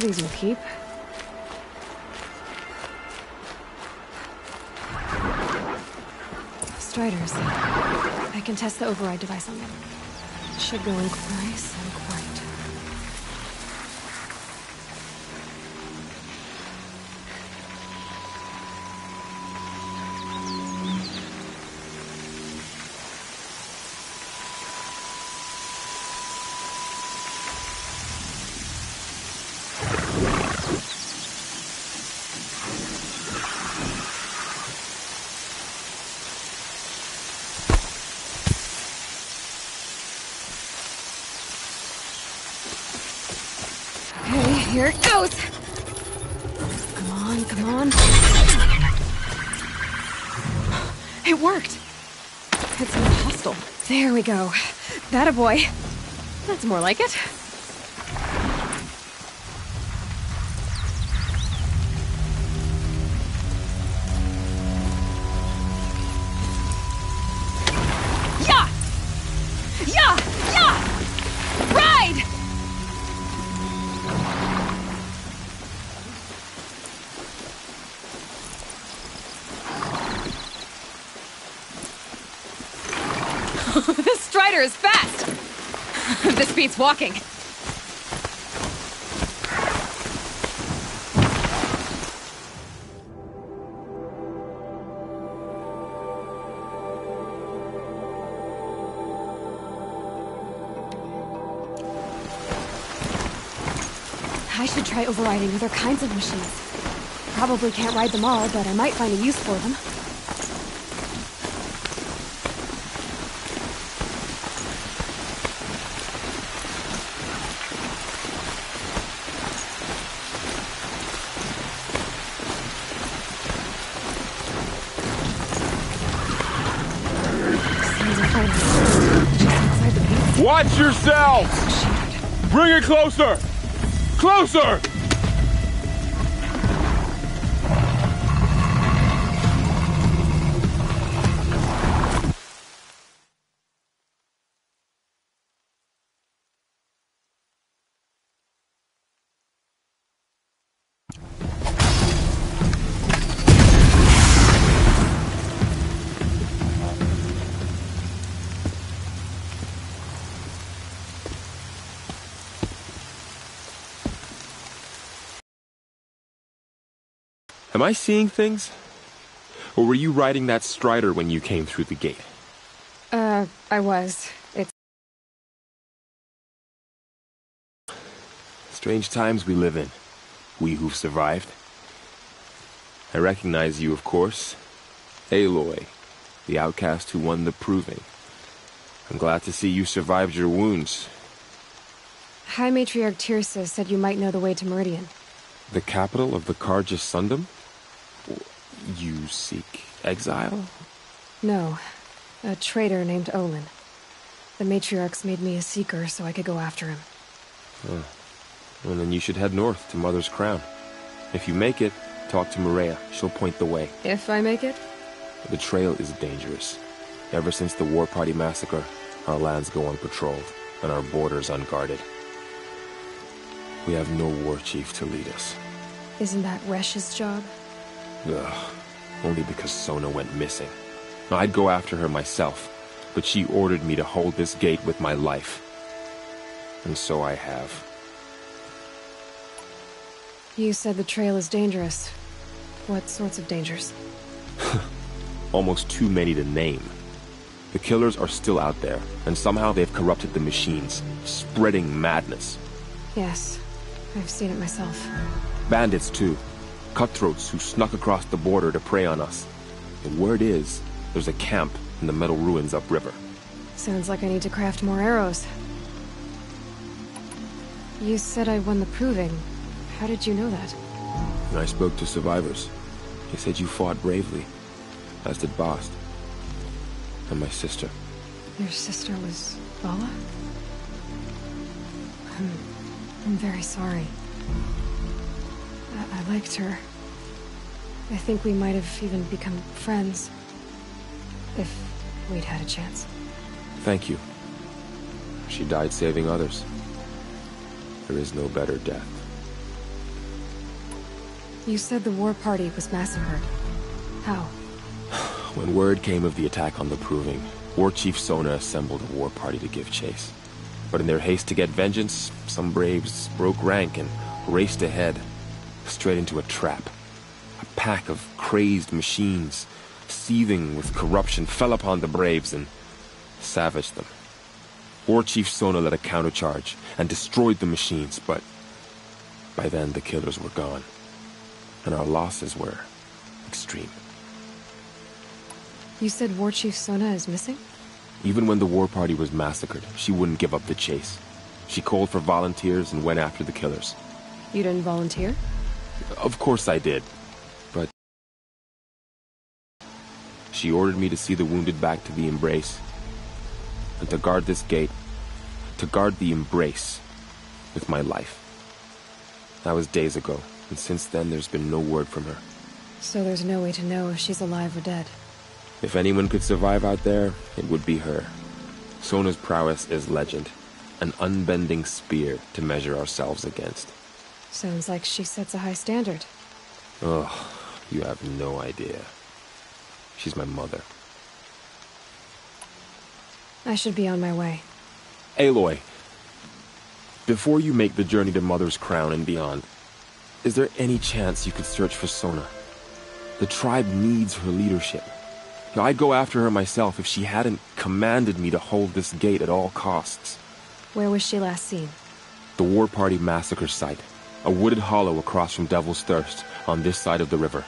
These will keep. Striders. I can test the override device on them. It should go in nice and quiet. Here it goes! Come on, come on. It worked! It's not hostile. There we go. That boy. That's more like it. Yeah! Yeah! Yeah! Ride! This Strider is fast! This beats walking. I should try overriding other kinds of machines. Probably can't ride them all, but I might find a use for them. Watch yourselves! Bring it closer! Closer! Am I seeing things? Or were you riding that Strider when you came through the gate? I was. It's... Strange times we live in. We who've survived. I recognize you, of course. Aloy, the outcast who won the proving. I'm glad to see you survived your wounds. High Matriarch Tirsa said you might know the way to Meridian. The capital of the Carja Sundom? You seek exile? No. A traitor named Olin. The Matriarchs made me a seeker so I could go after him. Oh. Well, then you should head north to Mother's Crown. If you make it, talk to Maria. She'll point the way. If I make it? The trail is dangerous. Ever since the War Party massacre, our lands go unpatrolled, and our borders unguarded. We have no war chief to lead us. Isn't that Resh's job? Ugh. Only because Sona went missing. I'd go after her myself, but she ordered me to hold this gate with my life. And so I have. You said the trail is dangerous. What sorts of dangers? Almost too many to name. The killers are still out there, and somehow they've corrupted the machines, spreading madness. Yes, I've seen it myself. Bandits, too. Cutthroats who snuck across the border to prey on us. The word is, there's a camp in the metal ruins upriver. Sounds like I need to craft more arrows. You said I won the proving. How did you know that? I spoke to survivors. They said you fought bravely, as did Bast. And my sister. Your sister was Vala? I'm very sorry. I liked her. I think we might have even become friends. If we'd had a chance. Thank you. She died saving others. There is no better death. You said the war party was massacred. How? When word came of the attack on the Proving, War Chief Sona assembled a war party to give chase. But in their haste to get vengeance, some braves broke rank and raced ahead, straight into a trap. A pack of crazed machines, seething with corruption, fell upon the braves and savaged them. War Chief Sona led a countercharge and destroyed the machines, but by then the killers were gone, and our losses were extreme. You said War Chief Sona is missing? Even when the war party was massacred, she wouldn't give up the chase. She called for volunteers and went after the killers. You didn't volunteer? Of course I did, but she ordered me to see the wounded back to the Embrace, and to guard this gate, to guard the Embrace with my life. That was days ago, and since then there's been no word from her. So there's no way to know if she's alive or dead. If anyone could survive out there, it would be her. Sona's prowess is legend, an unbending spear to measure ourselves against. Sounds like she sets a high standard. Ugh, you have no idea. She's my mother. I should be on my way. Aloy, before you make the journey to Mother's Crown and beyond, is there any chance you could search for Sona? The tribe needs her leadership. I'd go after her myself if she hadn't commanded me to hold this gate at all costs. Where was she last seen? The war party massacre site. A wooded hollow across from Devil's Thirst, on this side of the river.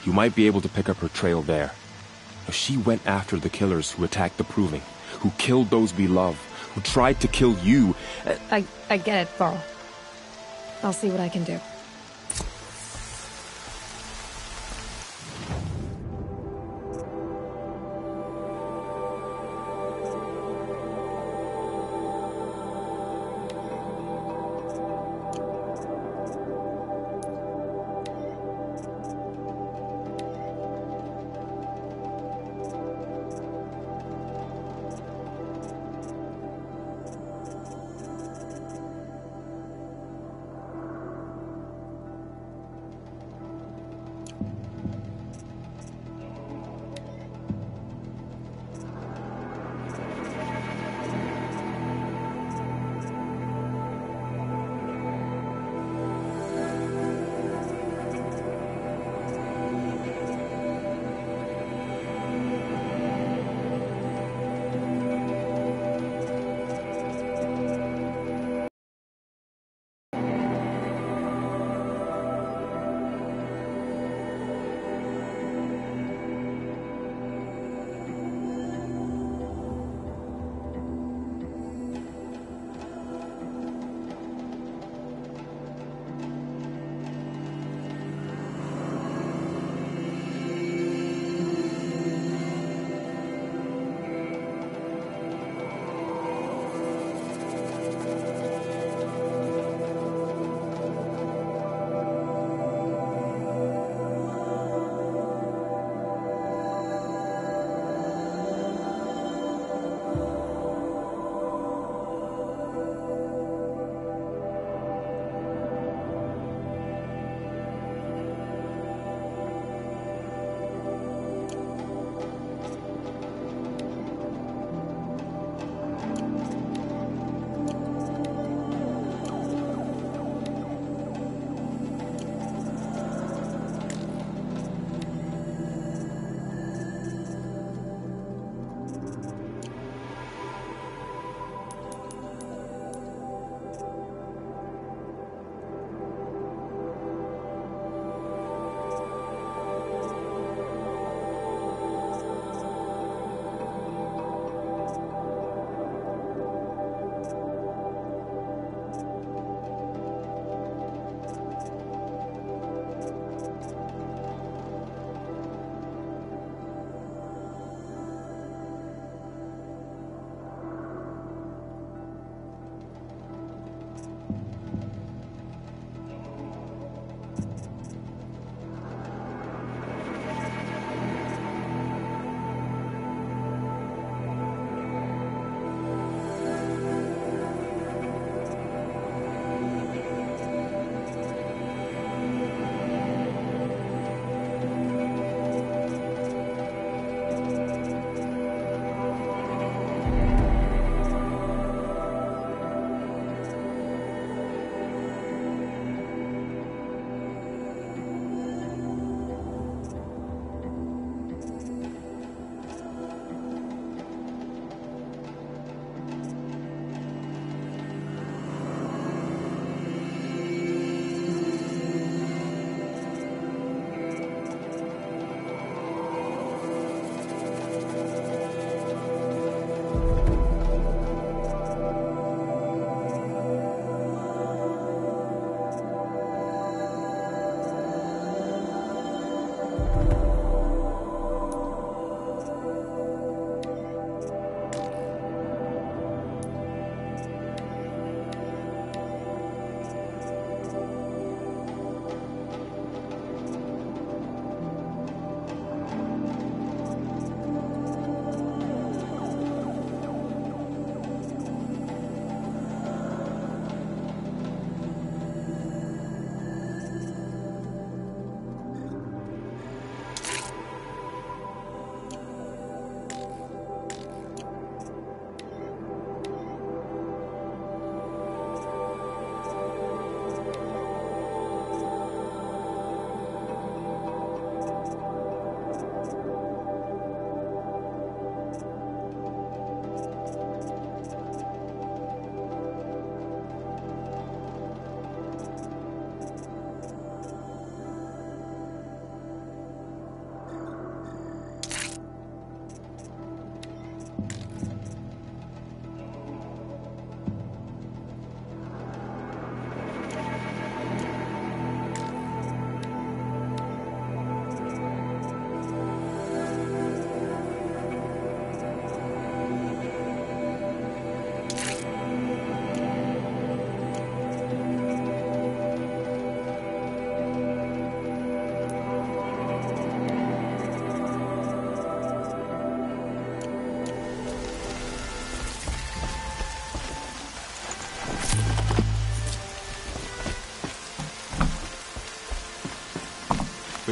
You might be able to pick up her trail there. She went after the killers who attacked the Proving, who killed those we love, who tried to kill you. I get it, Varl. I'll see what I can do.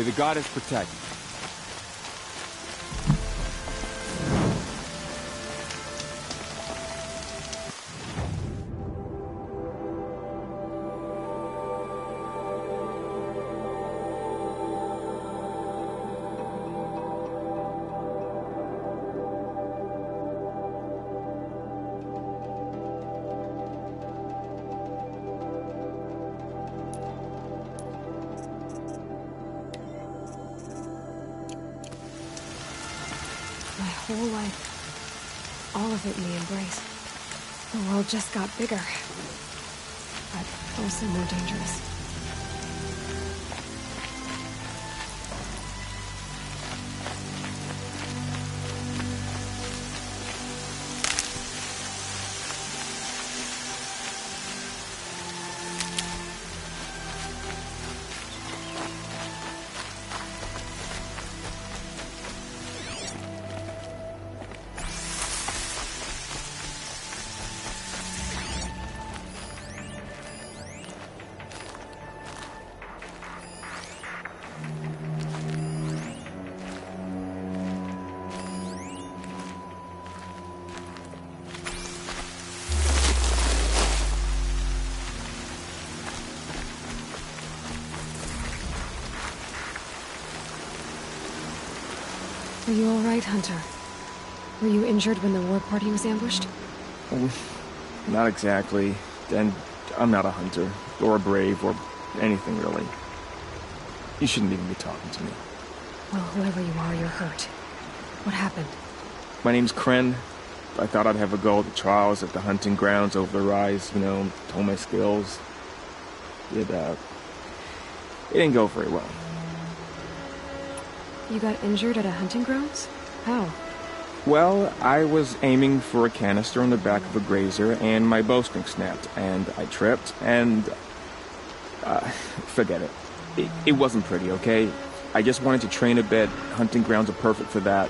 May the goddess protect. My whole life, all of it in the embrace. The world just got bigger, but also more dangerous. Are you all right, Hunter? Were you injured when the war party was ambushed? Not exactly. And I'm not a hunter, or a brave, or anything really. You shouldn't even be talking to me. Well, whoever you are, you're hurt. What happened? My name's Kren. I thought I'd have a go at the trials at the hunting grounds over the rise, hone my skills. It didn't go very well. You got injured at a hunting grounds? How? Well, I was aiming for a canister on the back of a grazer, and my bowstring snapped, and I tripped, and... forget it. It wasn't pretty, okay? I just wanted to train a bit. Hunting grounds are perfect for that.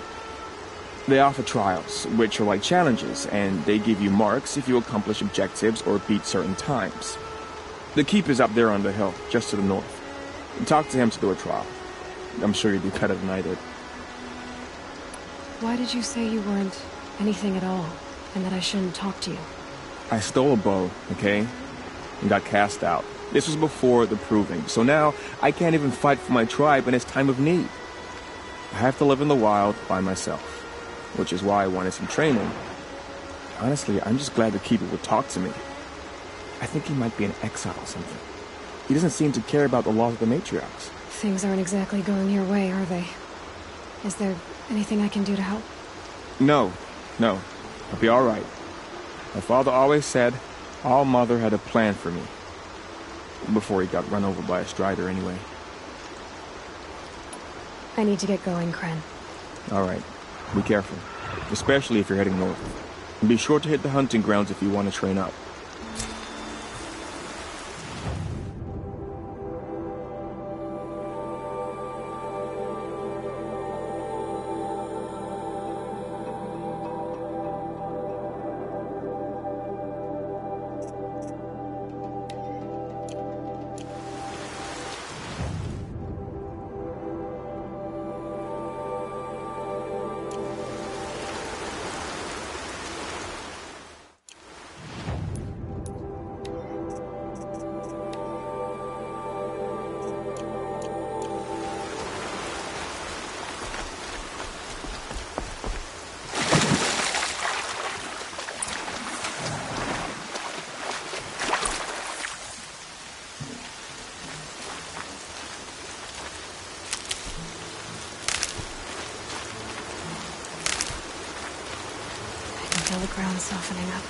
They offer trials, which are like challenges, and they give you marks if you accomplish objectives or beat certain times. The keep is up there on the hill, just to the north. Talk to him to do a trial. I'm sure you'd do better than I did. Why did you say you weren't anything at all, and that I shouldn't talk to you? I stole a bow, okay? And got cast out. This was before the proving, so now I can't even fight for my tribe in its time of need. I have to live in the wild by myself, which is why I wanted some training. Honestly, I'm just glad the Keeper would talk to me. I think he might be in exile or something. He doesn't seem to care about the laws of the matriarchs. Things aren't exactly going your way, are they? Is there anything I can do to help? No. I'll be all right. My father always said All Mother had a plan for me. Before he got run over by a strider, anyway. I need to get going, Kren. All right. Be careful. Especially if you're heading north. And be sure to hit the hunting grounds if you want to train up. Feel the ground softening up.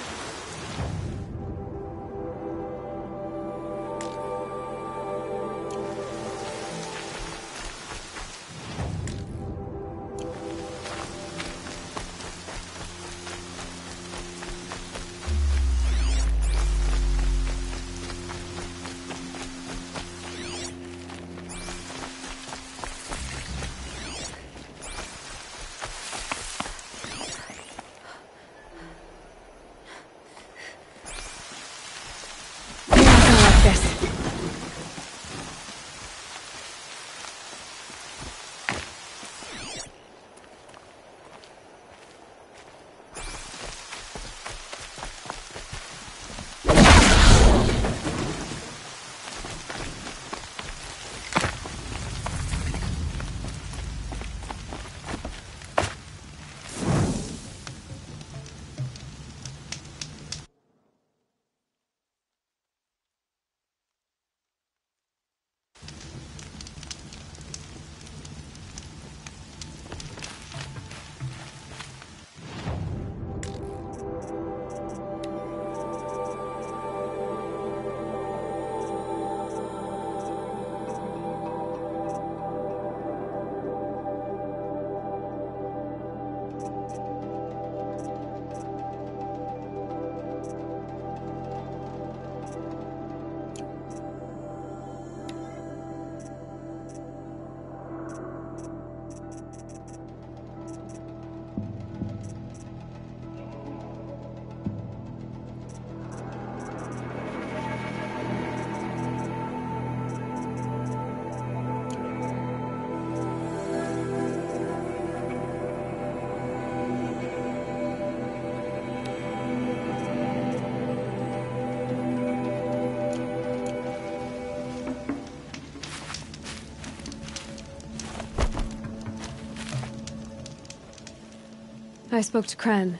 I spoke to Kren.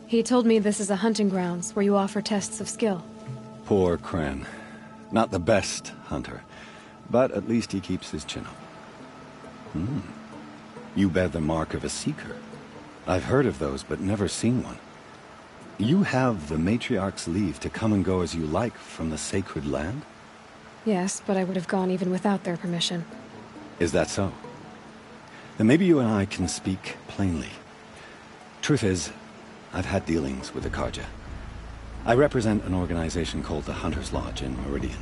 He told me this is a hunting grounds where you offer tests of skill. Poor Kren. Not the best hunter, but at least he keeps his chin up. You bear the mark of a seeker. I've heard of those, but never seen one. You have the Matriarch's leave to come and go as you like from the sacred land? Yes, but I would have gone even without their permission. Is that so? Then maybe you and I can speak plainly. Truth is, I've had dealings with the Carja. I represent an organization called the Hunter's Lodge in Meridian.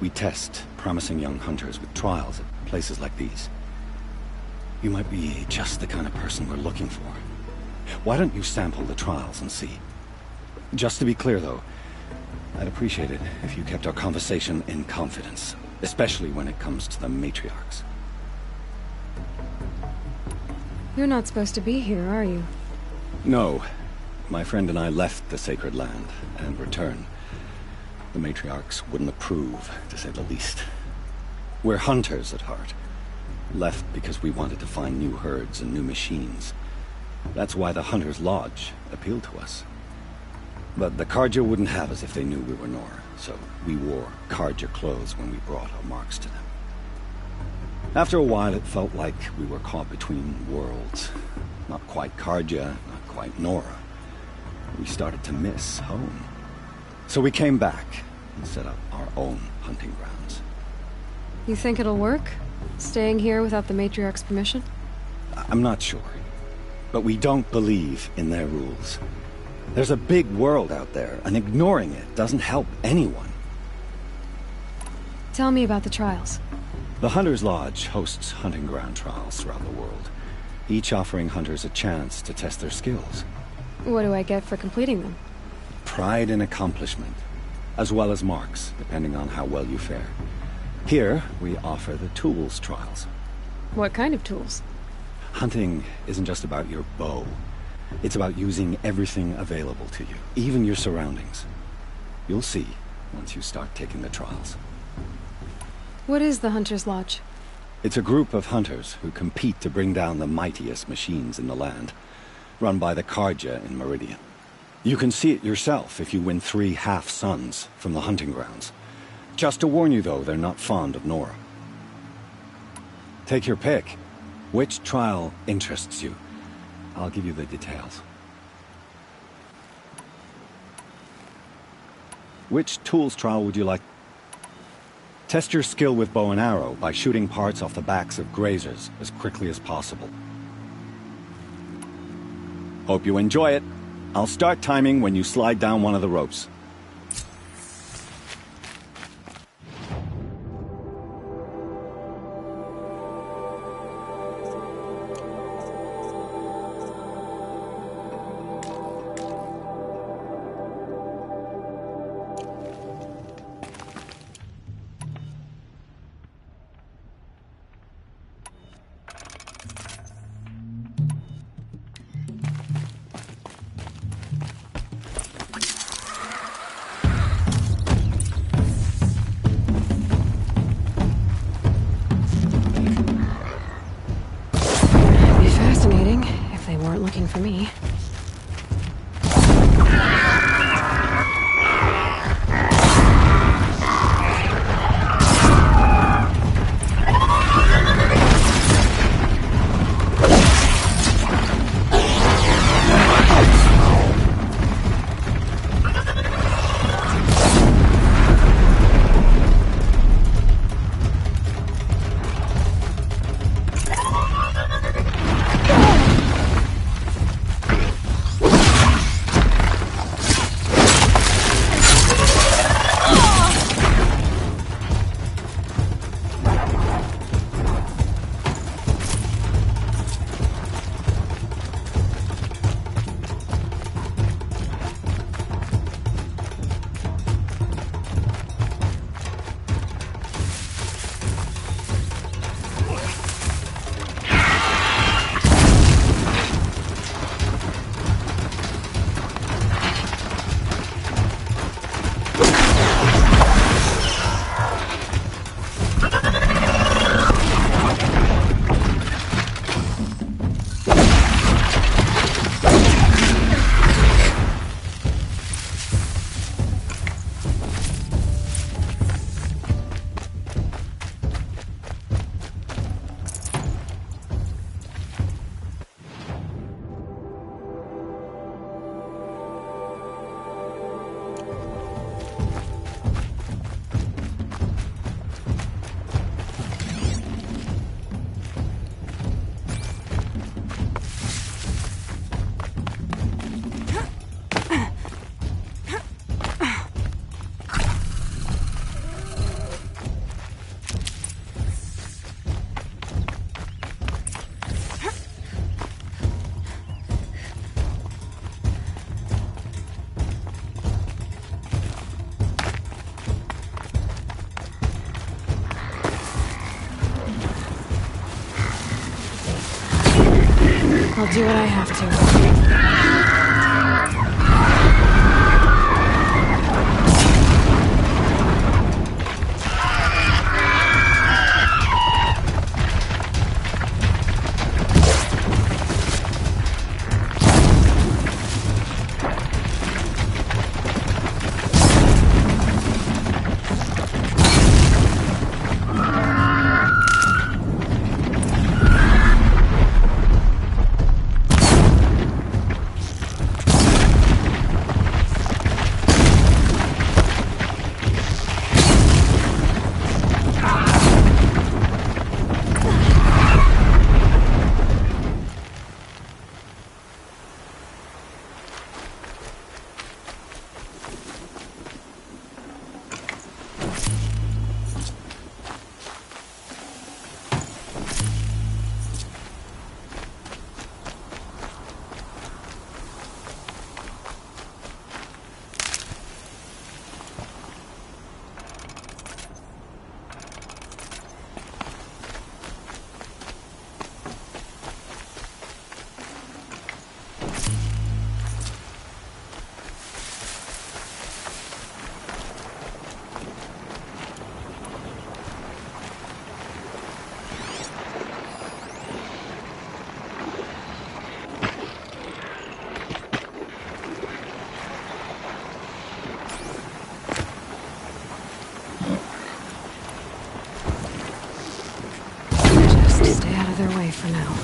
We test promising young hunters with trials at places like these. You might be just the kind of person we're looking for. Why don't you sample the trials and see? Just to be clear, though, I'd appreciate it if you kept our conversation in confidence, especially when it comes to the Matriarchs. You're not supposed to be here, are you? No. My friend and I left the sacred land and returned. The Matriarchs wouldn't approve, to say the least. We're hunters at heart. Left because we wanted to find new herds and new machines. That's why the Hunter's Lodge appealed to us. But the Carja wouldn't have us if they knew we were Nora, so we wore Carja clothes when we brought our marks to them. After a while, it felt like we were caught between worlds. Not quite Carja, not quite Nora. We started to miss home. So we came back and set up our own hunting grounds. You think it'll work? Staying here without the Matriarch's permission? I'm not sure. But we don't believe in their rules. There's a big world out there, and ignoring it doesn't help anyone. Tell me about the trials. The Hunter's Lodge hosts hunting ground trials throughout the world, each offering hunters a chance to test their skills. What do I get for completing them? Pride in accomplishment, as well as marks, depending on how well you fare. Here, we offer the tools trials. What kind of tools? Hunting isn't just about your bow. It's about using everything available to you, even your surroundings. You'll see once you start taking the trials. What is the Hunter's Lodge? It's a group of hunters who compete to bring down the mightiest machines in the land, run by the Carja in Meridian. You can see it yourself if you win 3 half-suns from the hunting grounds. Just to warn you, though, they're not fond of Nora. Take your pick. Which trial interests you? I'll give you the details. Which tools trial would you like? Test your skill with bow and arrow by shooting parts off the backs of grazers as quickly as possible. Hope you enjoy it. I'll start timing when you slide down one of the ropes. I'll do what I have to. Just stay out of their way for now.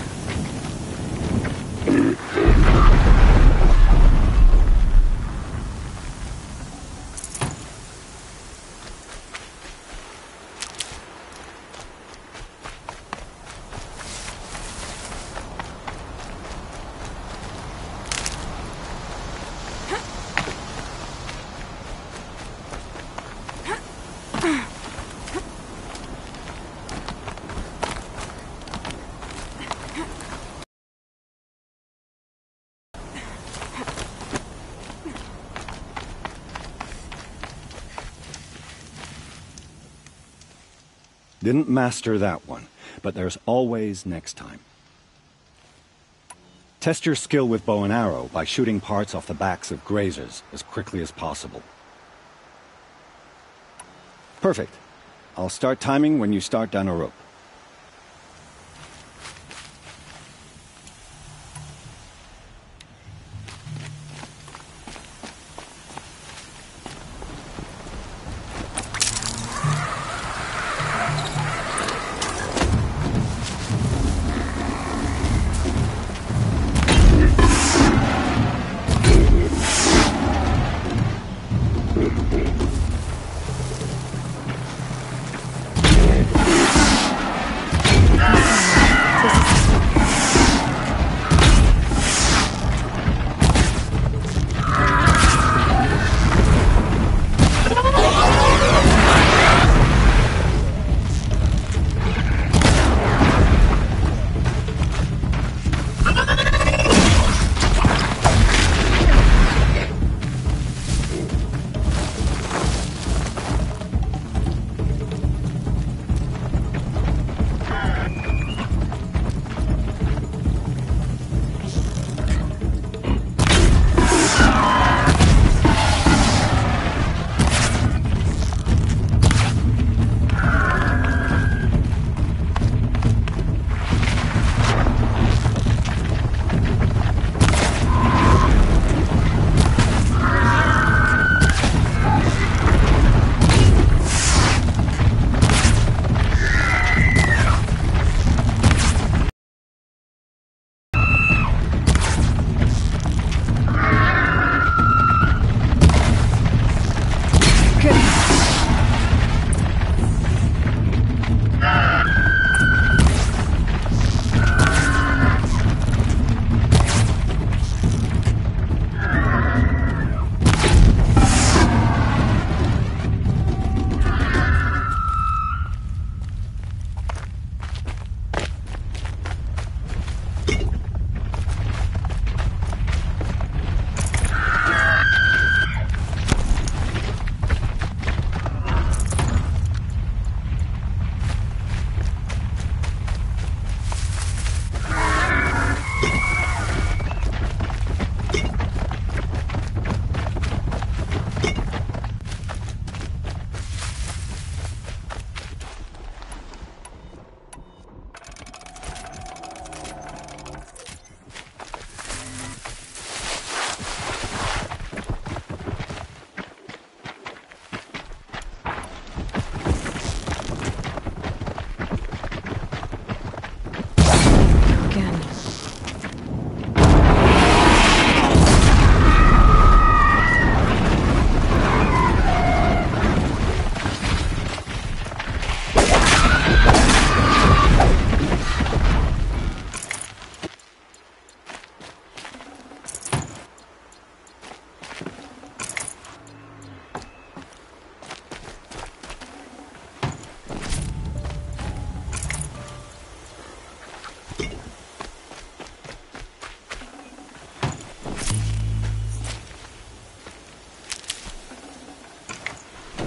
Didn't master that one, but there's always next time. Test your skill with bow and arrow by shooting parts off the backs of grazers as quickly as possible. Perfect. I'll start timing when you start down a rope.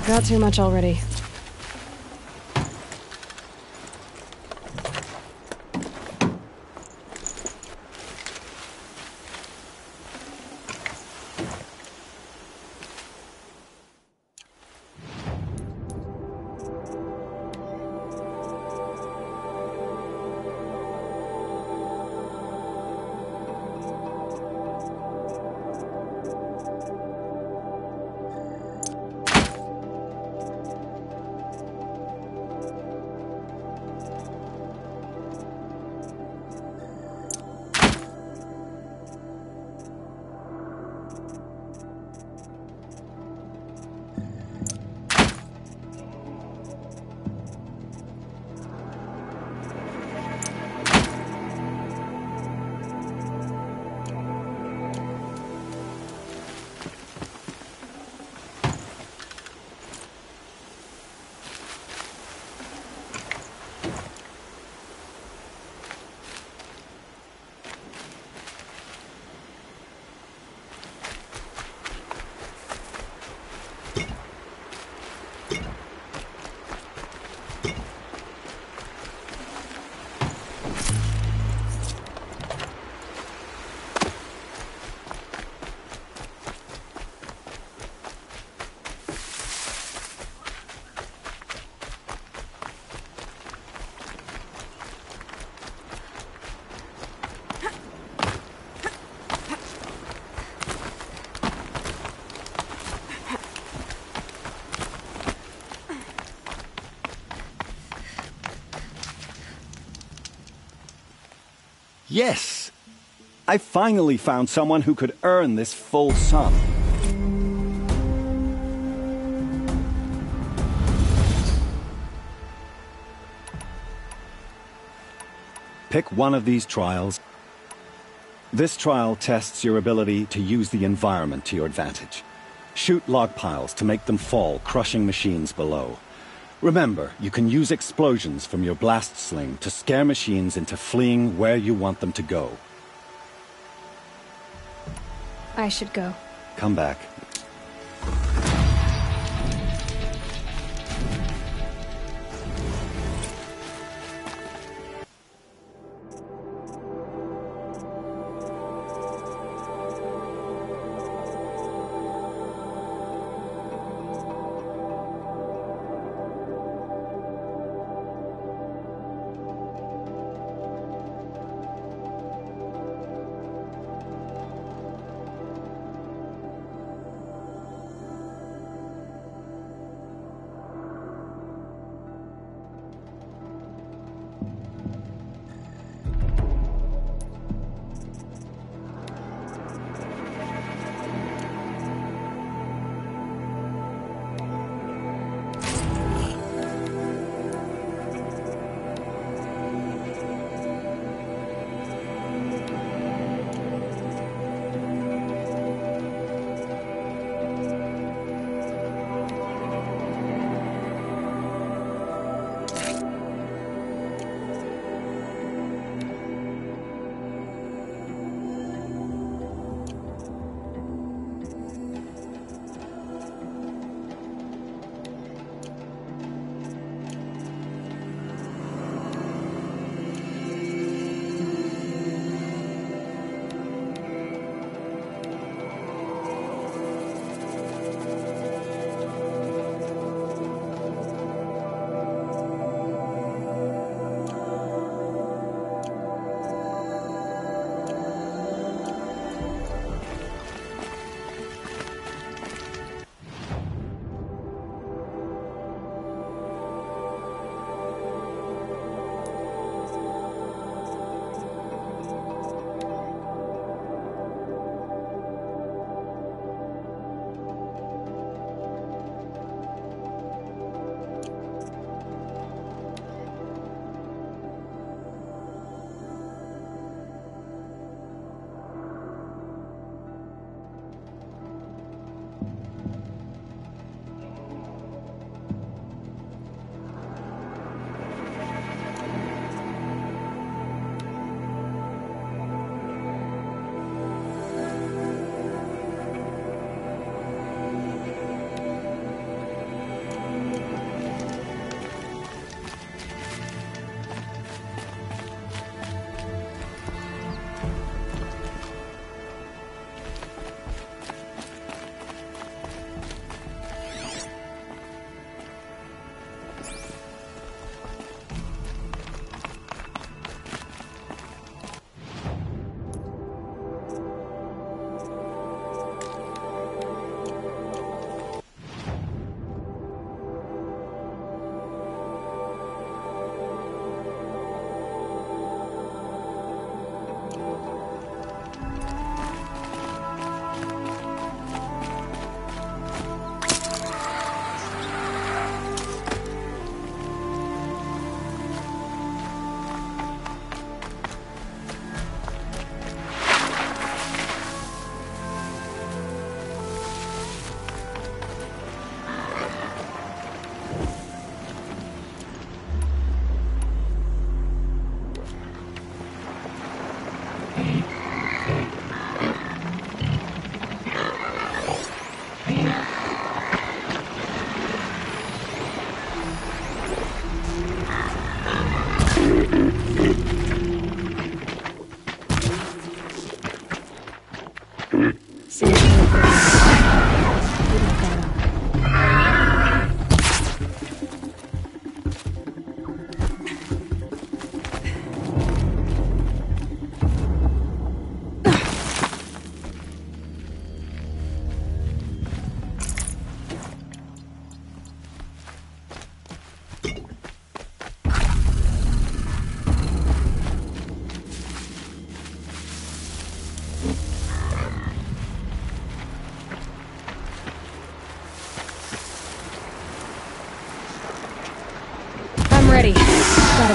got too much already. Yes! I finally found someone who could earn this full sum. Pick one of these trials. This trial tests your ability to use the environment to your advantage. Shoot log piles to make them fall, crushing machines below. Remember, you can use explosions from your blast sling to scare machines into fleeing where you want them to go. I should go. Come back.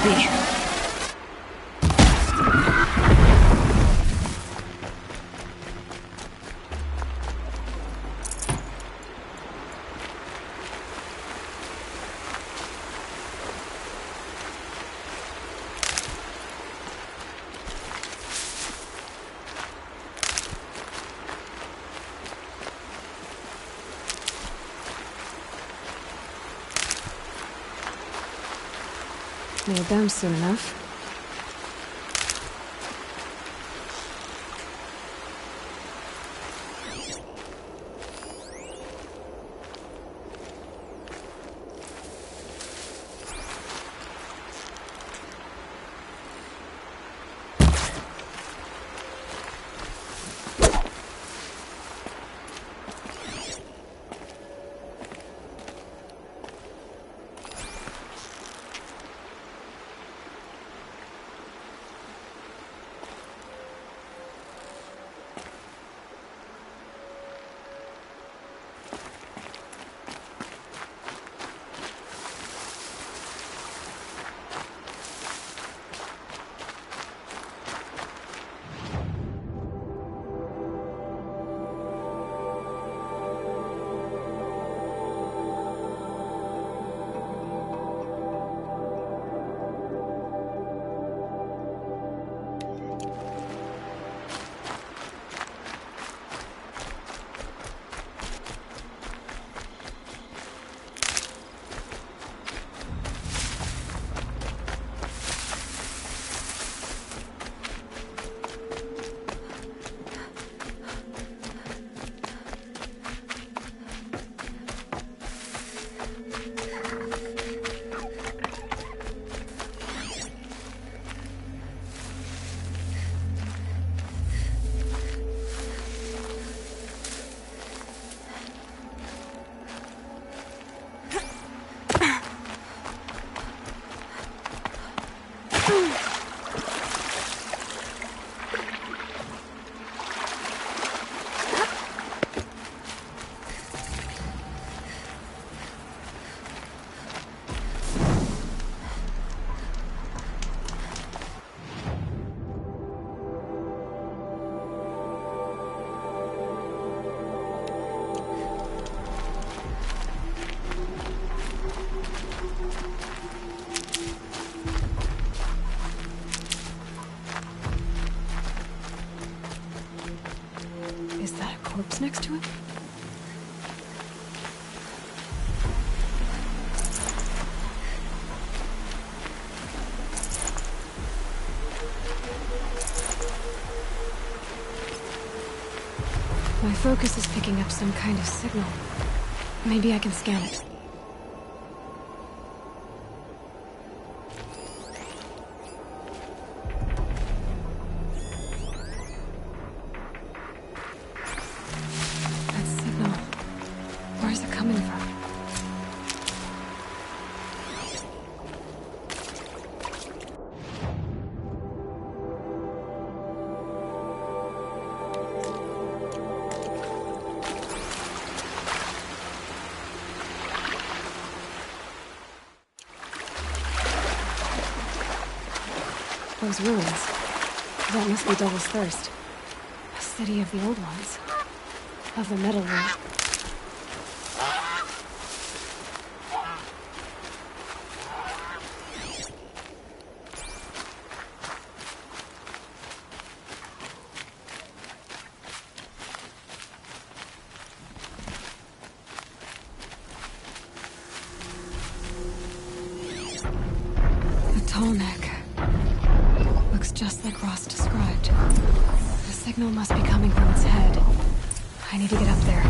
be. Need them soon enough. Corpse next to it? My focus is picking up some kind of signal. Maybe I can scan it. Those ruins. That must be Devil's Thirst. A city of the old ones. Of the Metal Ring. The tall neck. Just like Ross described. The signal must be coming from its head. I need to get up there.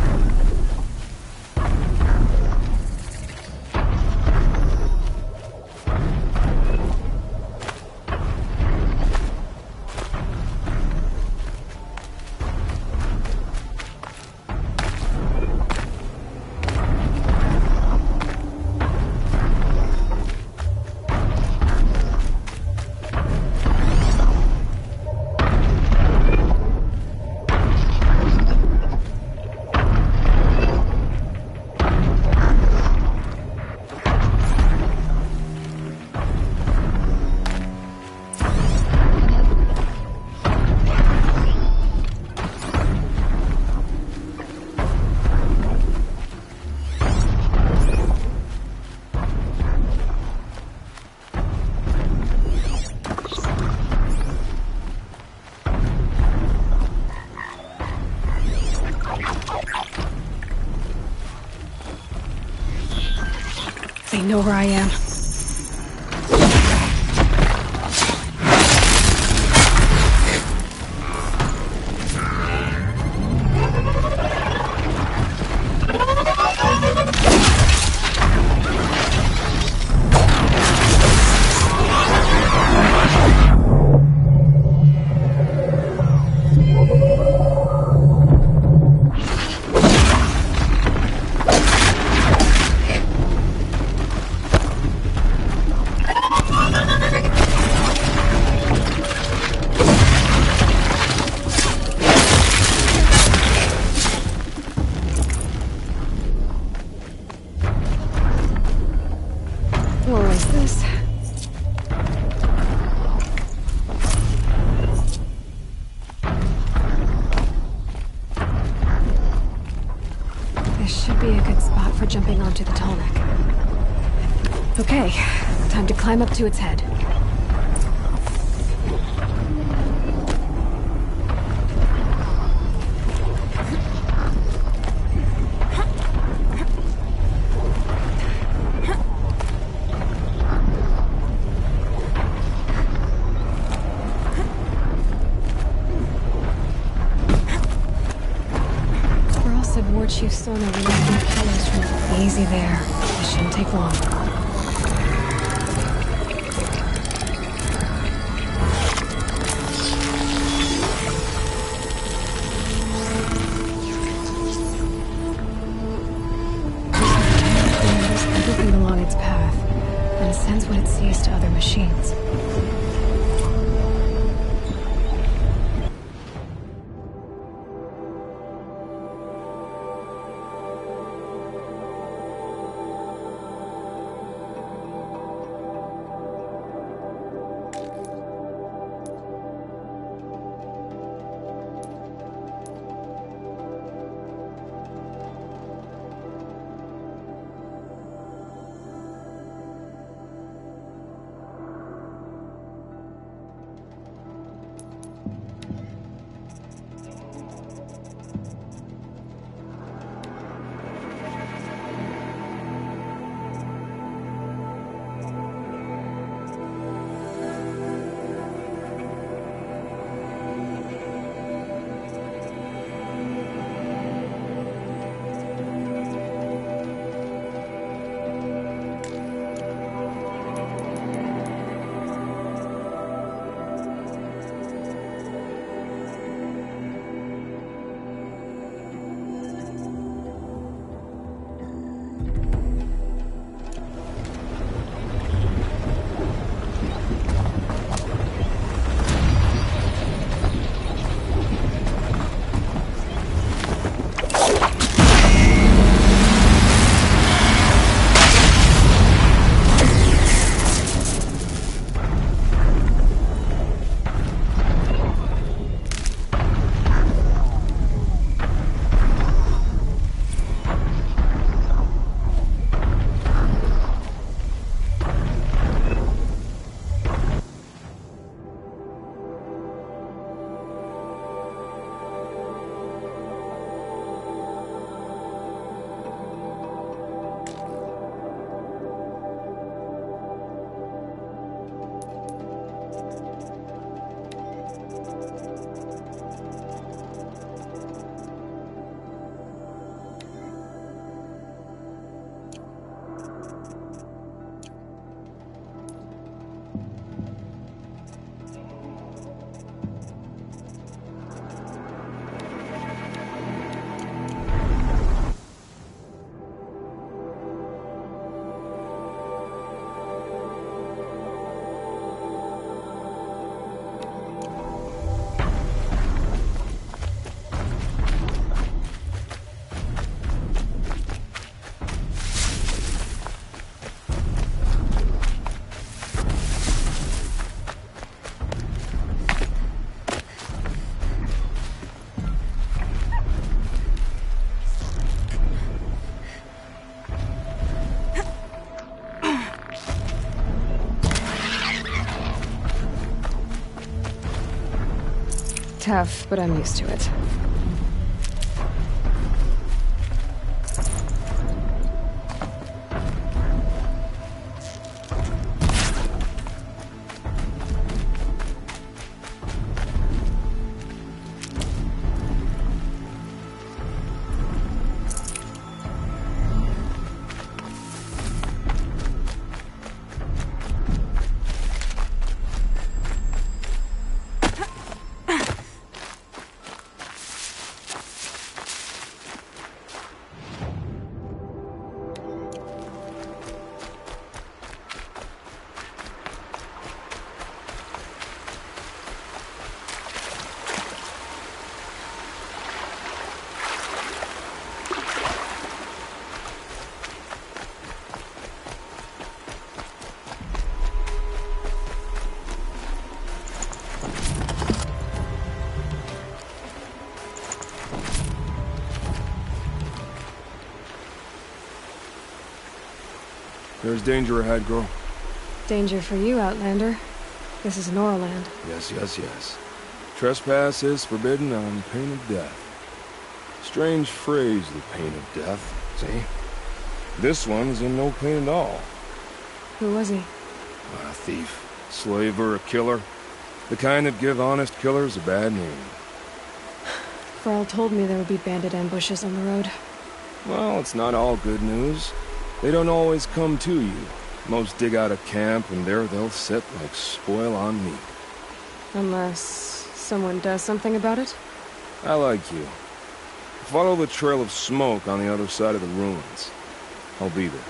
They know where I am. What was this? This should be a good spot for jumping onto the tallneck. Okay, time to climb up to its head. Chief Sona releasing colors from easy there. It shouldn't take long. It knows everything along its path, and sends what it sees to other machines. Tough, but I'm used to it. There's danger ahead, girl. Danger for you, Outlander. This is Norland. Yes. Trespass is forbidden on pain of death. Strange phrase, the pain of death, see? This one's in no pain at all. Who was he? A thief, slaver, a killer. The kind that give honest killers a bad name. Thrall told me there would be bandit ambushes on the road. Well, it's not all good news. They don't always come to you. Most dig out a camp, and there they'll sit like spoil on meat. Unless someone does something about it? I like you. Follow the trail of smoke on the other side of the ruins. I'll be there.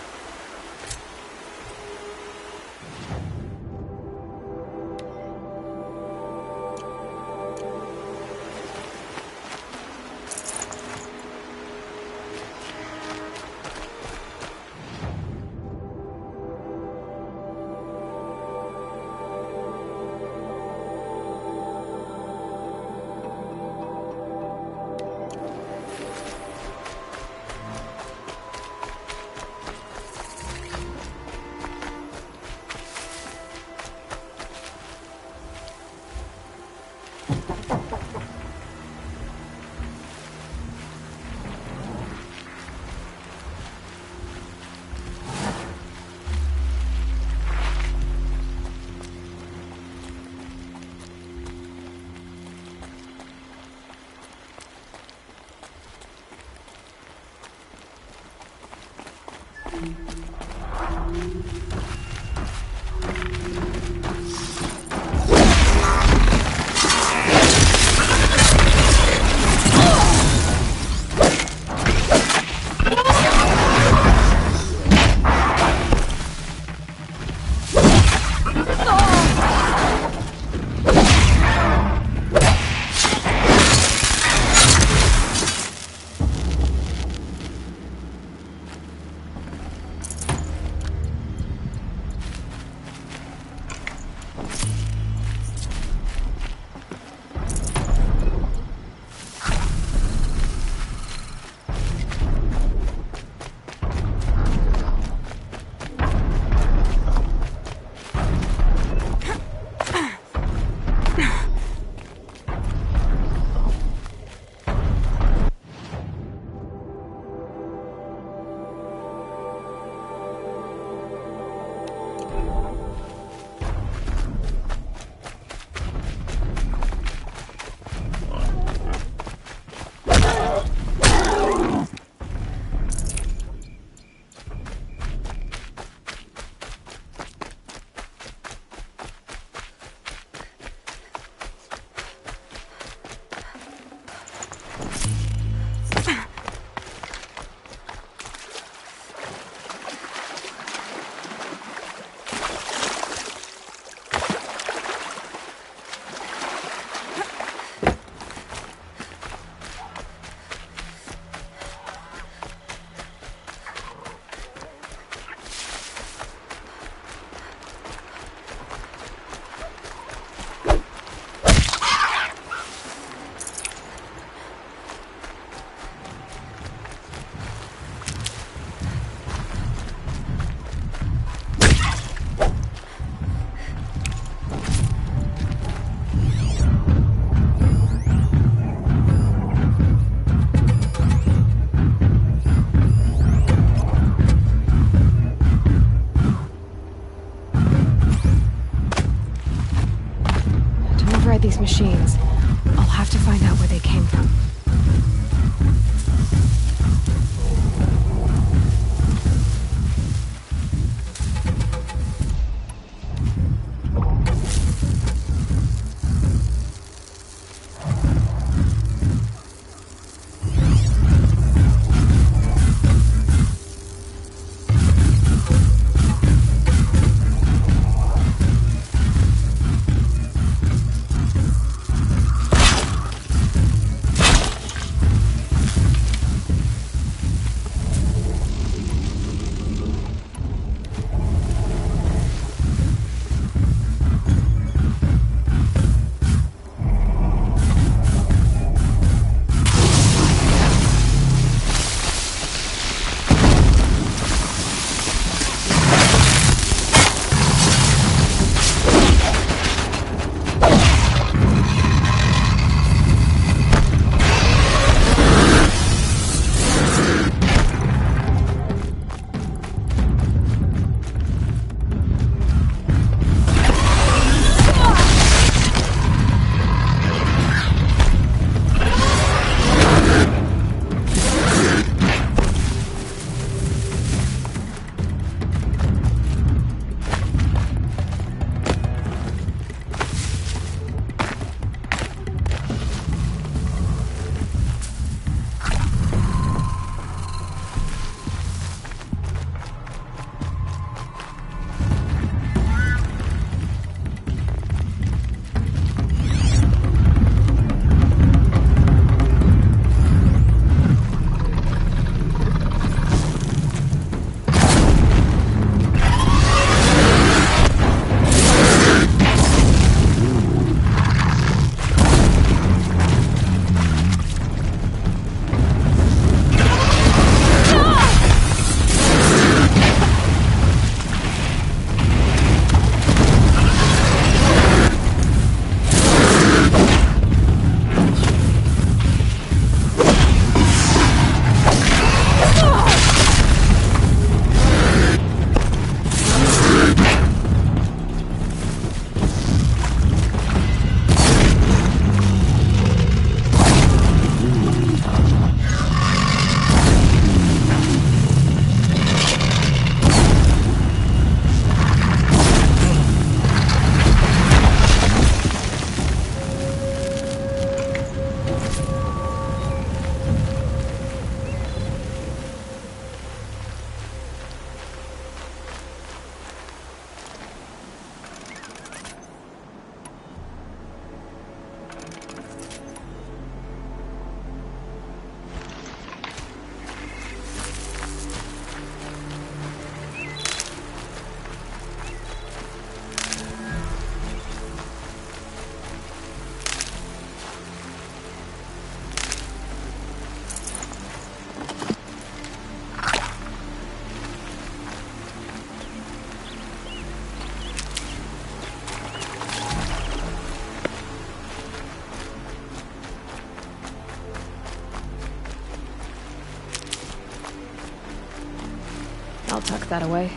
I'll tuck that away.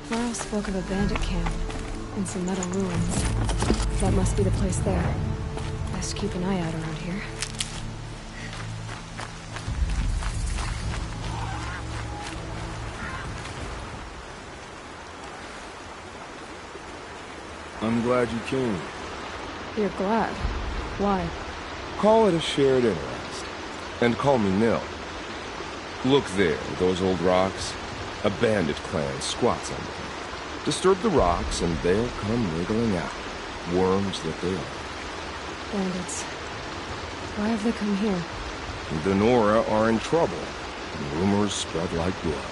Varl spoke of a bandit camp and some metal ruins. That must be the place there. Best keep an eye out around here. I'm glad you came. You're glad. Why? Call it a shared interest. And call me Nil. Look there, those old rocks. A bandit clan squats on them. Disturb the rocks and they'll come wriggling out. Worms that they are. Bandits. Why have they come here? The Nora are in trouble. Rumors spread like blood.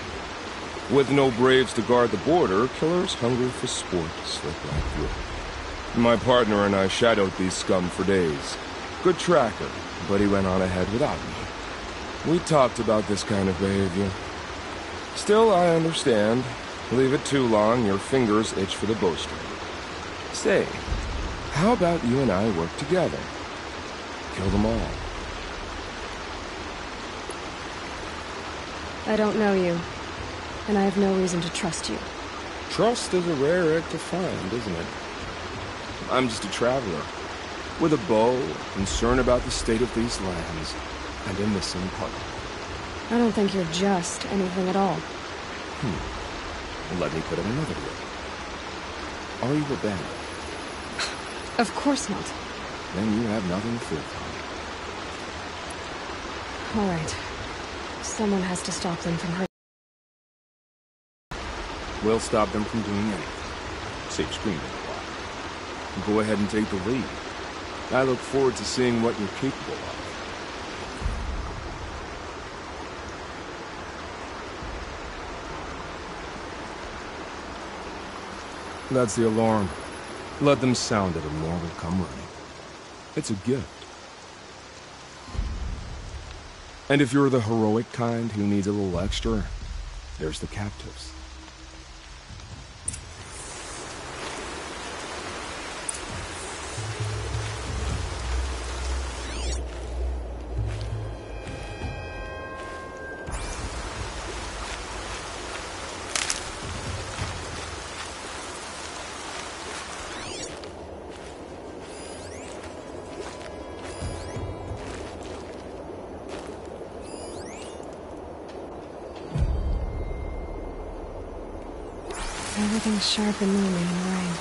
With no braves to guard the border, killers hungry for sport slip right through. My partner and I shadowed these scum for days. Good tracker, but he went on ahead without me. We talked about this kind of behavior. Still, I understand. Leave it too long, your fingers itch for the bowstring. Say, how about you and I work together? Kill them all. I don't know you, and I have no reason to trust you. Trust is a rare egg to find, isn't it? I'm just a traveler, with a bow, concerned about the state of these lands, and a missing partner. I don't think you're just anything at all. Let me put it another way. Are you a bandit? Of course not. Then you have nothing to fear from. All right. Someone has to stop them from hurting. We'll stop them from doing anything. Save screaming a while. Go ahead and take the lead. I look forward to seeing what you're capable of. That's the alarm. Let them sound it and more will come running. It's a gift. And if you're the heroic kind who needs a little extra, there's the captives. Everything's sharp and looming in the rain.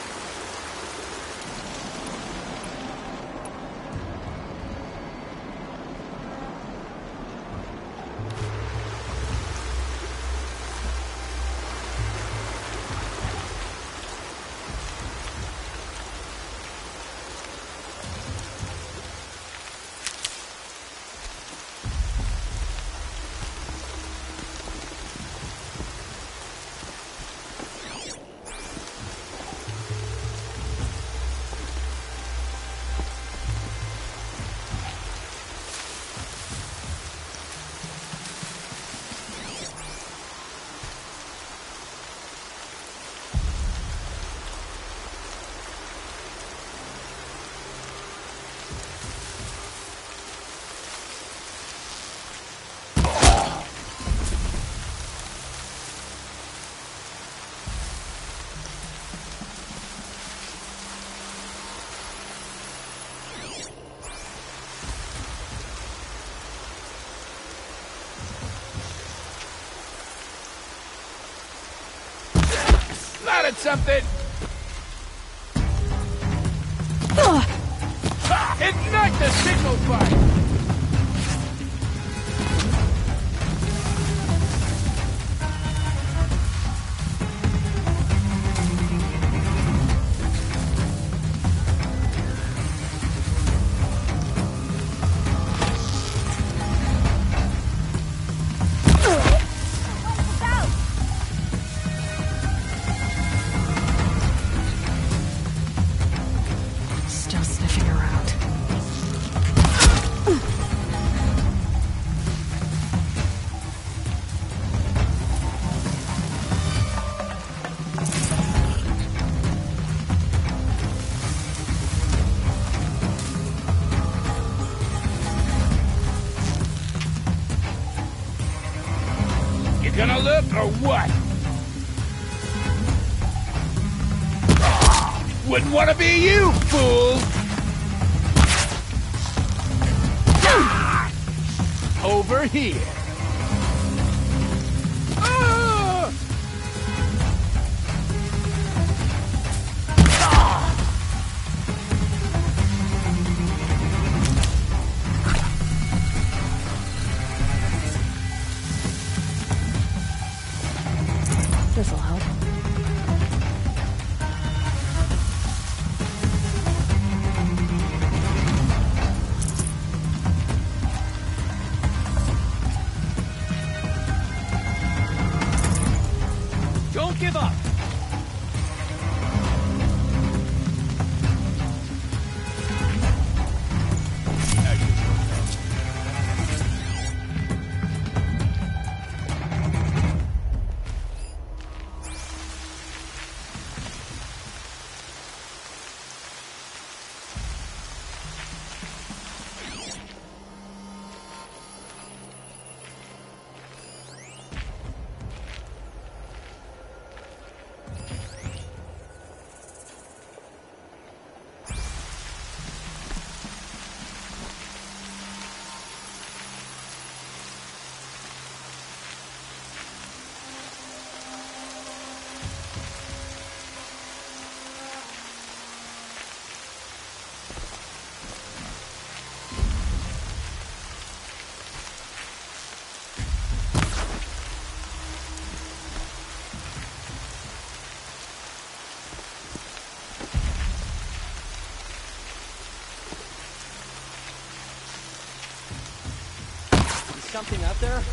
Spotted something! Ignite the signal fire! Still sniffing around. Gonna look or what? Wouldn't want to be you, fool! Over here. This'll help. Don't give up! Something up there?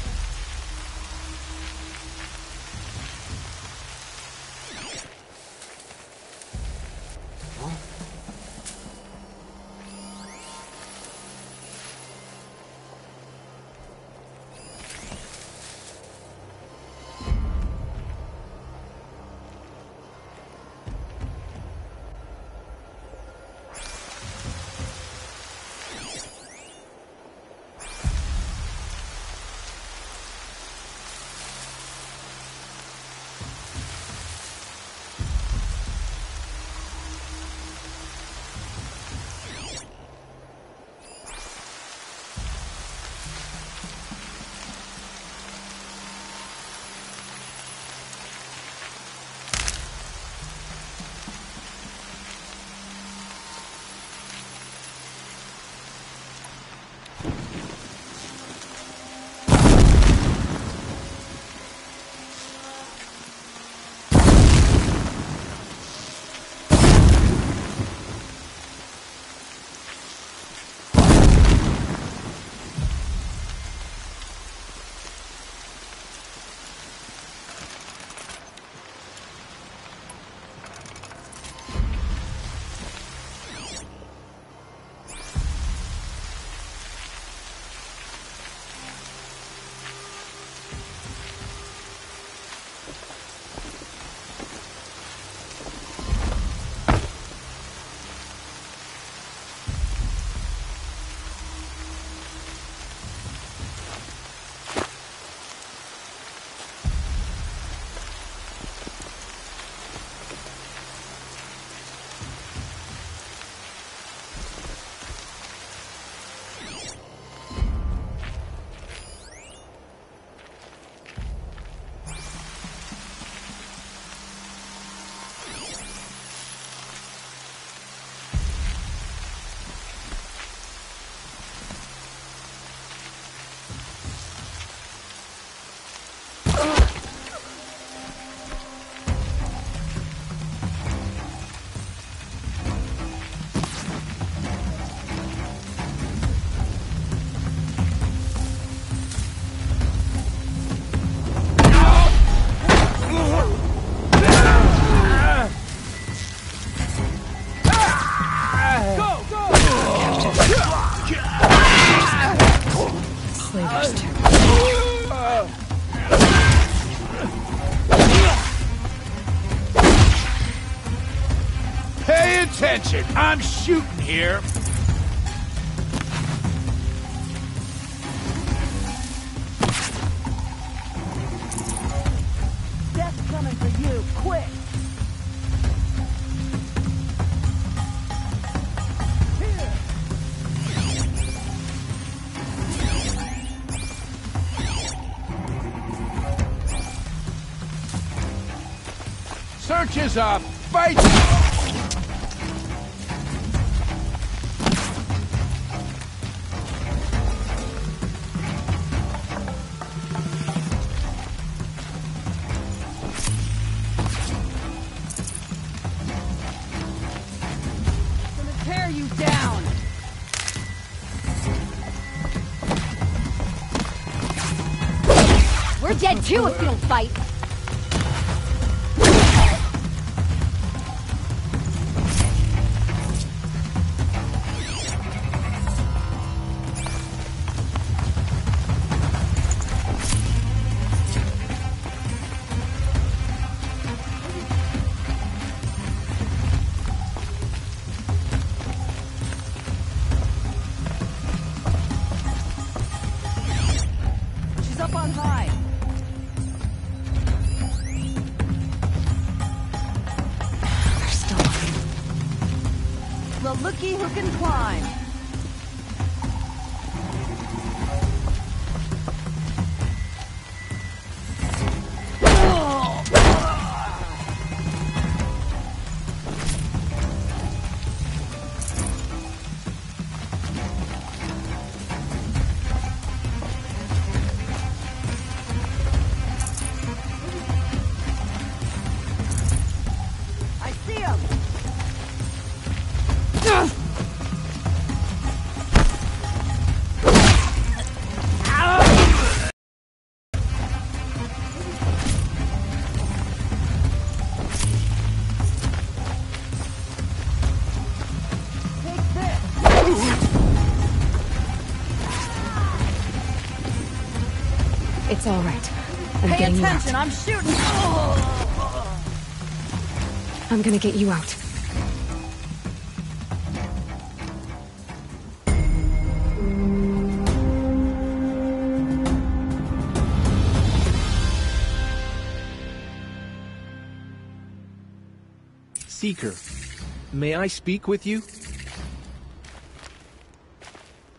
attention! I'm shooting here! through, quick! Search is up! Fight! Tear you down! We're dead too if you don't fight! Up on high. They're still looking. The looky who can climb. It's all right. I'm Pay getting attention, you out. I'm shooting! I'm gonna get you out. Seeker, may I speak with you?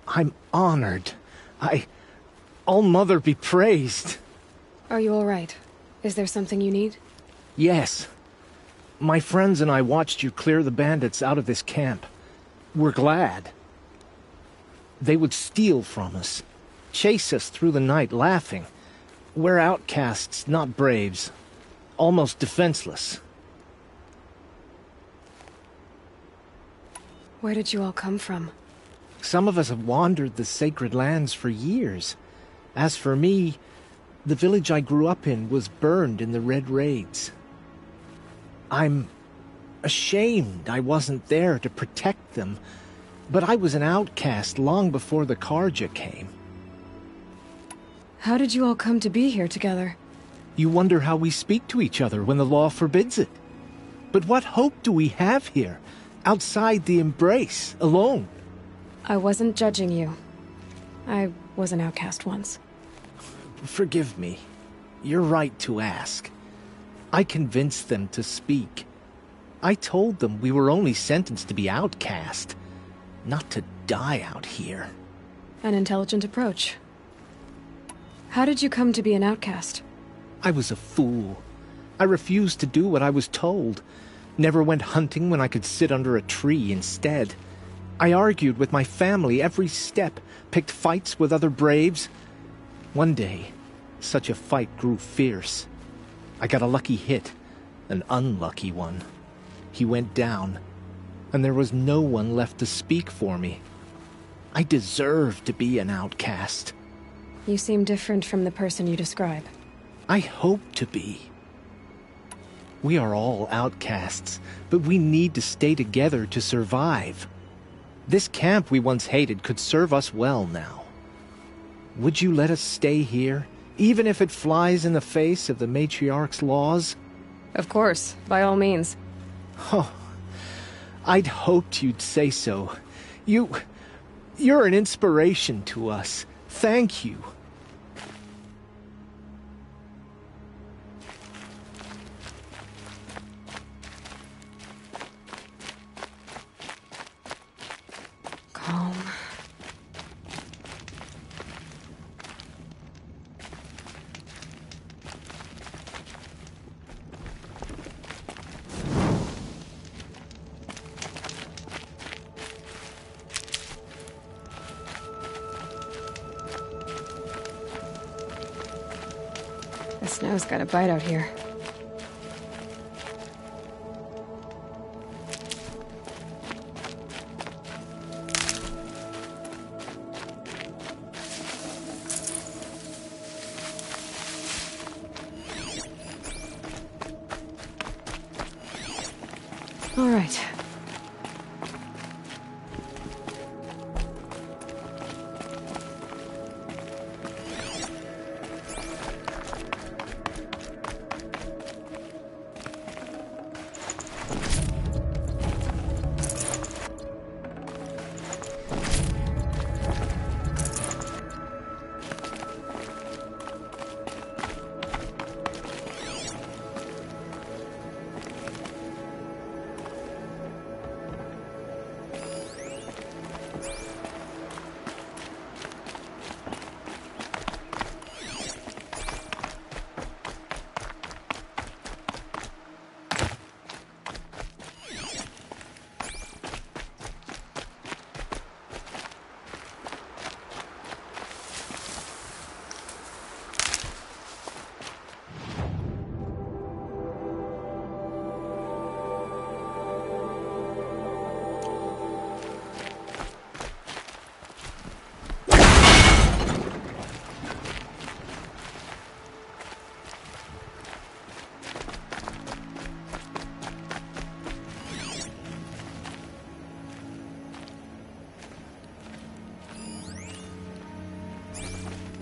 I'm honored. All-Mother be praised. Are you all right? Is there something you need? Yes. My friends and I watched you clear the bandits out of this camp. We're glad. They would steal from us, chase us through the night laughing. We're outcasts, not braves. Almost defenseless. Where did you all come from? Some of us have wandered the sacred lands for years. As for me, the village I grew up in was burned in the Red Raids. I'm ashamed I wasn't there to protect them, but I was an outcast long before the Carja came. How did you all come to be here together? You wonder how we speak to each other when the law forbids it. But what hope do we have here, outside the embrace, alone? I wasn't judging you. I was an outcast once. Forgive me. You're right to ask. I convinced them to speak. I told them we were only sentenced to be outcast, not to die out here. An intelligent approach. How did you come to be an outcast? I was a fool. I refused to do what I was told. Never went hunting when I could sit under a tree instead. I argued with my family every step, picked fights with other braves. One day, such a fight grew fierce. I got a lucky hit, an unlucky one. He went down, and there was no one left to speak for me. I deserved to be an outcast. You seem different from the person you describe. I hope to be. We are all outcasts, but we need to stay together to survive. This camp we once hated could serve us well now. Would you let us stay here, even if it flies in the face of the Matriarch's laws? Of course, by all means. Oh, I'd hoped you'd say so. You're an inspiration to us. Thank you. The snow's got a bite out here. All right.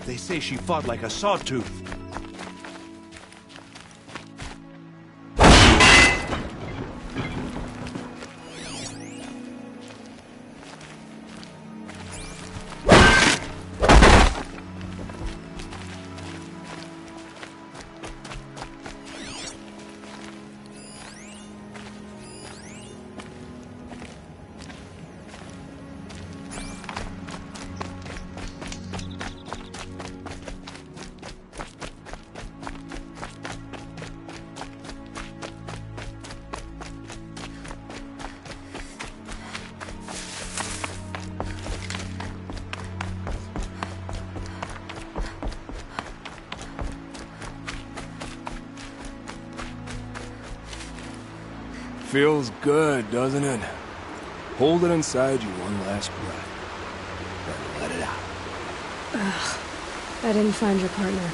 They say she fought like a sawtooth. Feels good, doesn't it? Hold it inside you one last breath. Then let it out. I didn't find your partner.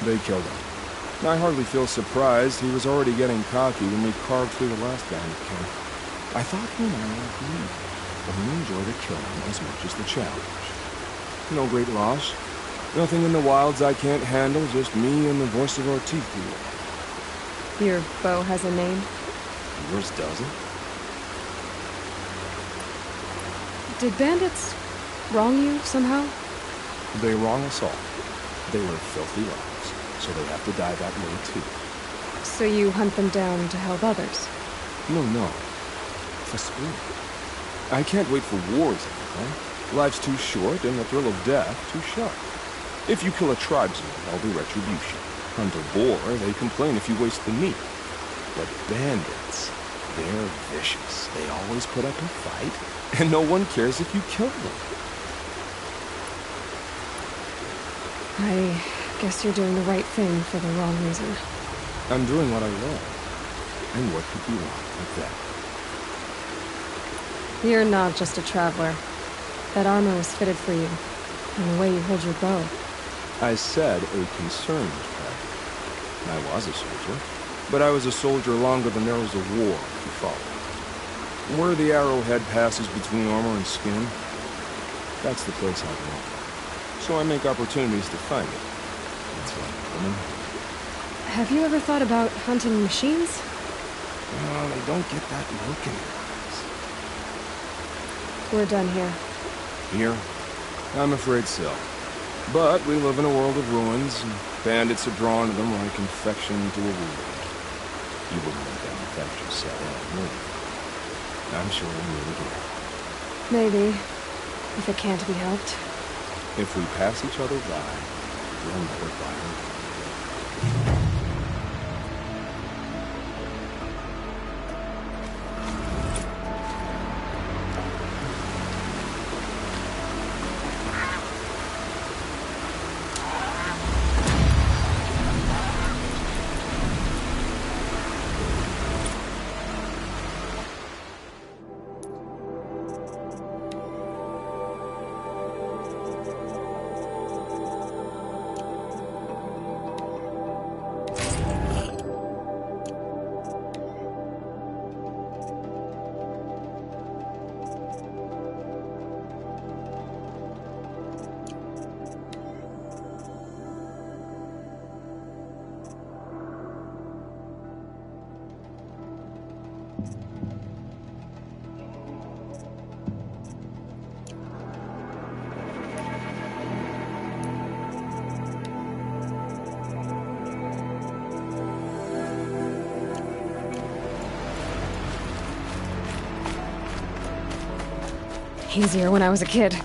They killed him. I hardly feel surprised. He was already getting cocky when we carved through the last bandit camp. I thought he and I were agreed, but he enjoyed the killing as much as the challenge. No great loss. Nothing in the wilds I can't handle, just me and the voice of our teeth dealer. Your bow has a name? Yours doesn't? Did bandits wrong you somehow? They wrong us all. They live filthy lives, so they have to die that way too. So you hunt them down to help others? No. For sport. I can't wait for wars anymore. Life's too short and the thrill of death too sharp. If you kill a tribesman, there'll be retribution. Hunt a boar, they complain if you waste the meat. But bandits, they're vicious. They always put up a fight, and no one cares if you kill them. I guess you're doing the right thing for the wrong reason. I'm doing what I love. And what could be wrong with that? You're not just a traveler. That armor was fitted for you, and the way you hold your bow. I said a concerned traveler. I was a soldier. But I was a soldier longer than there was a war to follow. Where the arrowhead passes between armor and skin, that's the place I belong. So I make opportunities to find it. That's like women. Have you ever thought about hunting machines? Well, they don't get that look in their eyes. We're done here. Here? I'm afraid so. But we live in a world of ruins, and bandits are drawn to them like infection to a wound. You wouldn't let that infection set in, would you? I'm sure we'll meet again. Maybe. If it can't be helped. If we pass each other by, we'll never buy her. easier when I was a kid.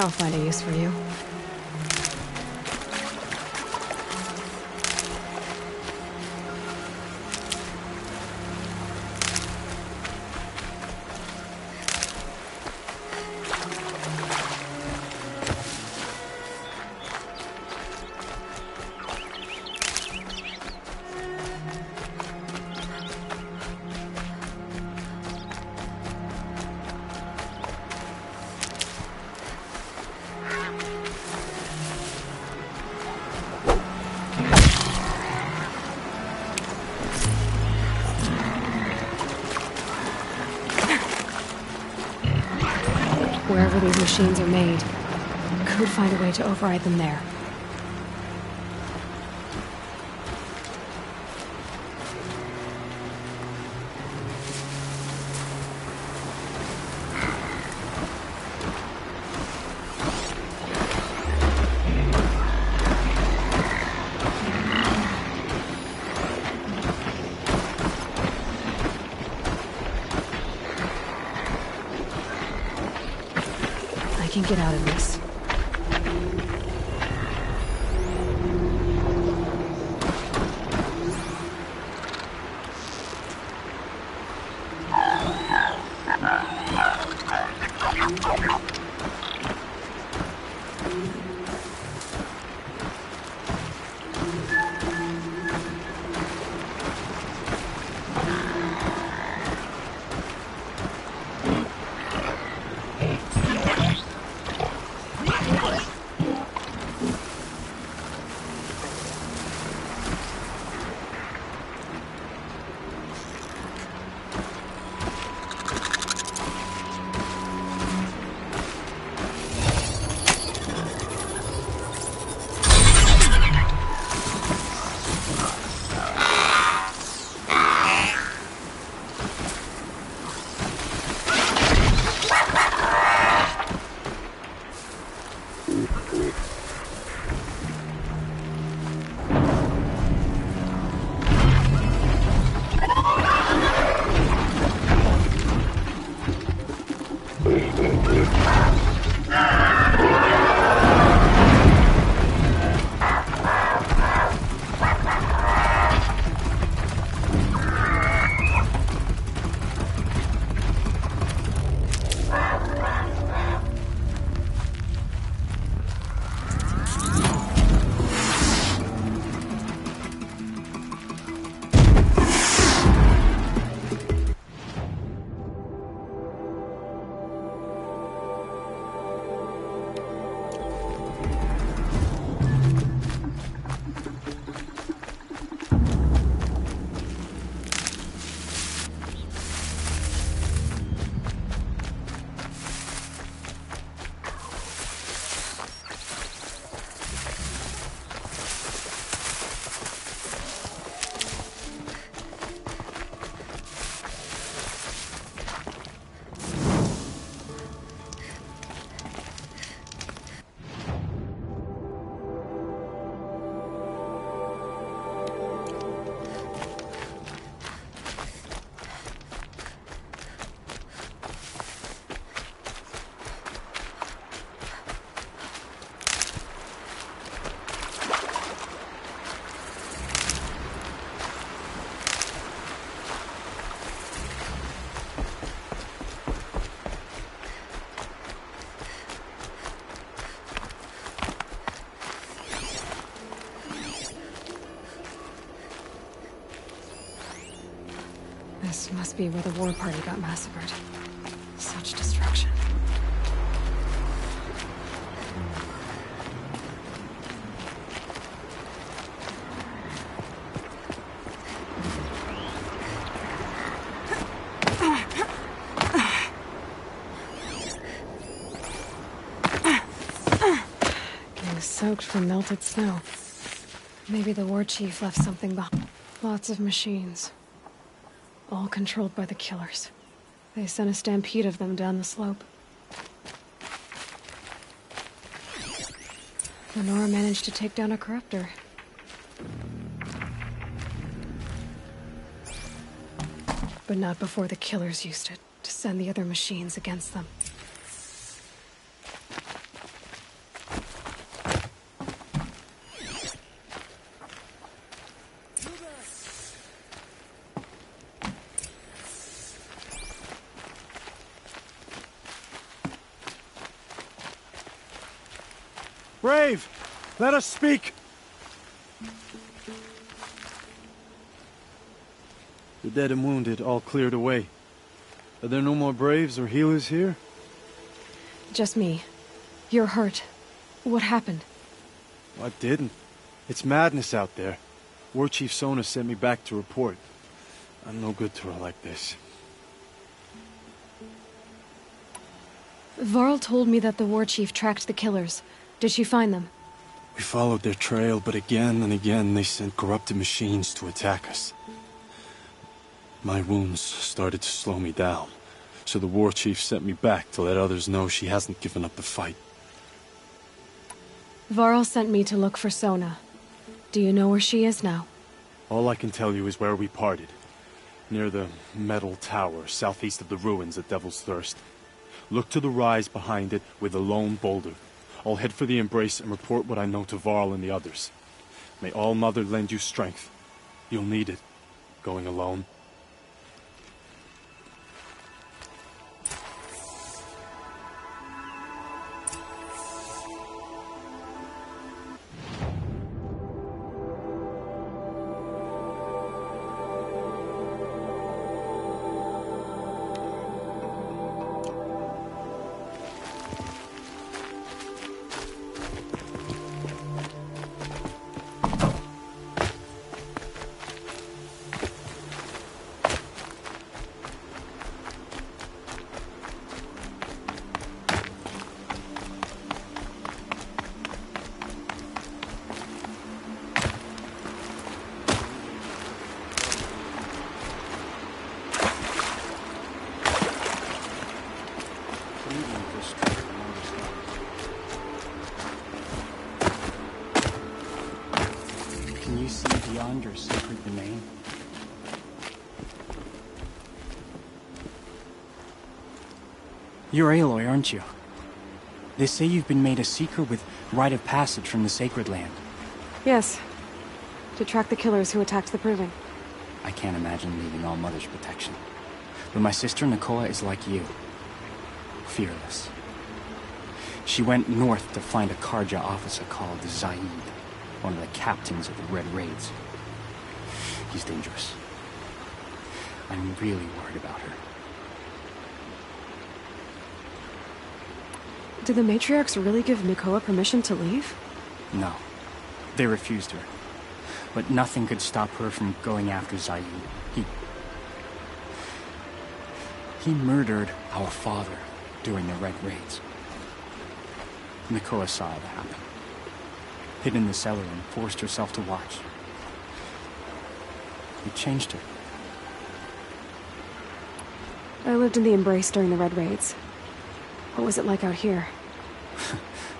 I'll find a use for you. Wherever these machines are made, could find a way to override them there. I can get out of this. This must be where the war party got massacred. Such destruction. Getting soaked from melted snow. Maybe the war chief left something behind. Lots of machines. All controlled by the killers. They sent a stampede of them down the slope. Lenora managed to take down a corruptor. But not before the killers used it to send the other machines against them. Brave! Let us speak! The dead and wounded all cleared away. Are there no more Braves or healers here? Just me. You're hurt. What happened? I didn't. It's madness out there. War Chief Sona sent me back to report. I'm no good to her like this. Varl told me that the war chief tracked the killers. Did she find them? We followed their trail, but again and again they sent corrupted machines to attack us. My wounds started to slow me down, so the war chief sent me back to let others know she hasn't given up the fight. Varl sent me to look for Sona. Do you know where she is now? All I can tell you is where we parted. Near the metal tower, southeast of the ruins at Devil's Thirst. Look to the rise behind it with a lone boulder. I'll head for the embrace and report what I know to Varl and the others. May All Mother lend you strength. You'll need it, going alone. Can you see beyond your sacred domain? You're Aloy, aren't you? They say you've been made a seeker with rite of passage from the Sacred Land. Yes. To track the killers who attacked the Proving. I can't imagine leaving All Mother's protection. But my sister Nakoa is like you. Fearless. She went north to find a Carja officer called Zaid, one of the captains of the Red Raids. He's dangerous. I'm really worried about her. Did the matriarchs really give Nakoa permission to leave? No. They refused her. But nothing could stop her from going after Zaid. He murdered our father during the Red Raids. Nakoa saw it happen. Hid in the cellar and forced herself to watch. It changed her. I lived in the Embrace during the Red Raids. What was it like out here?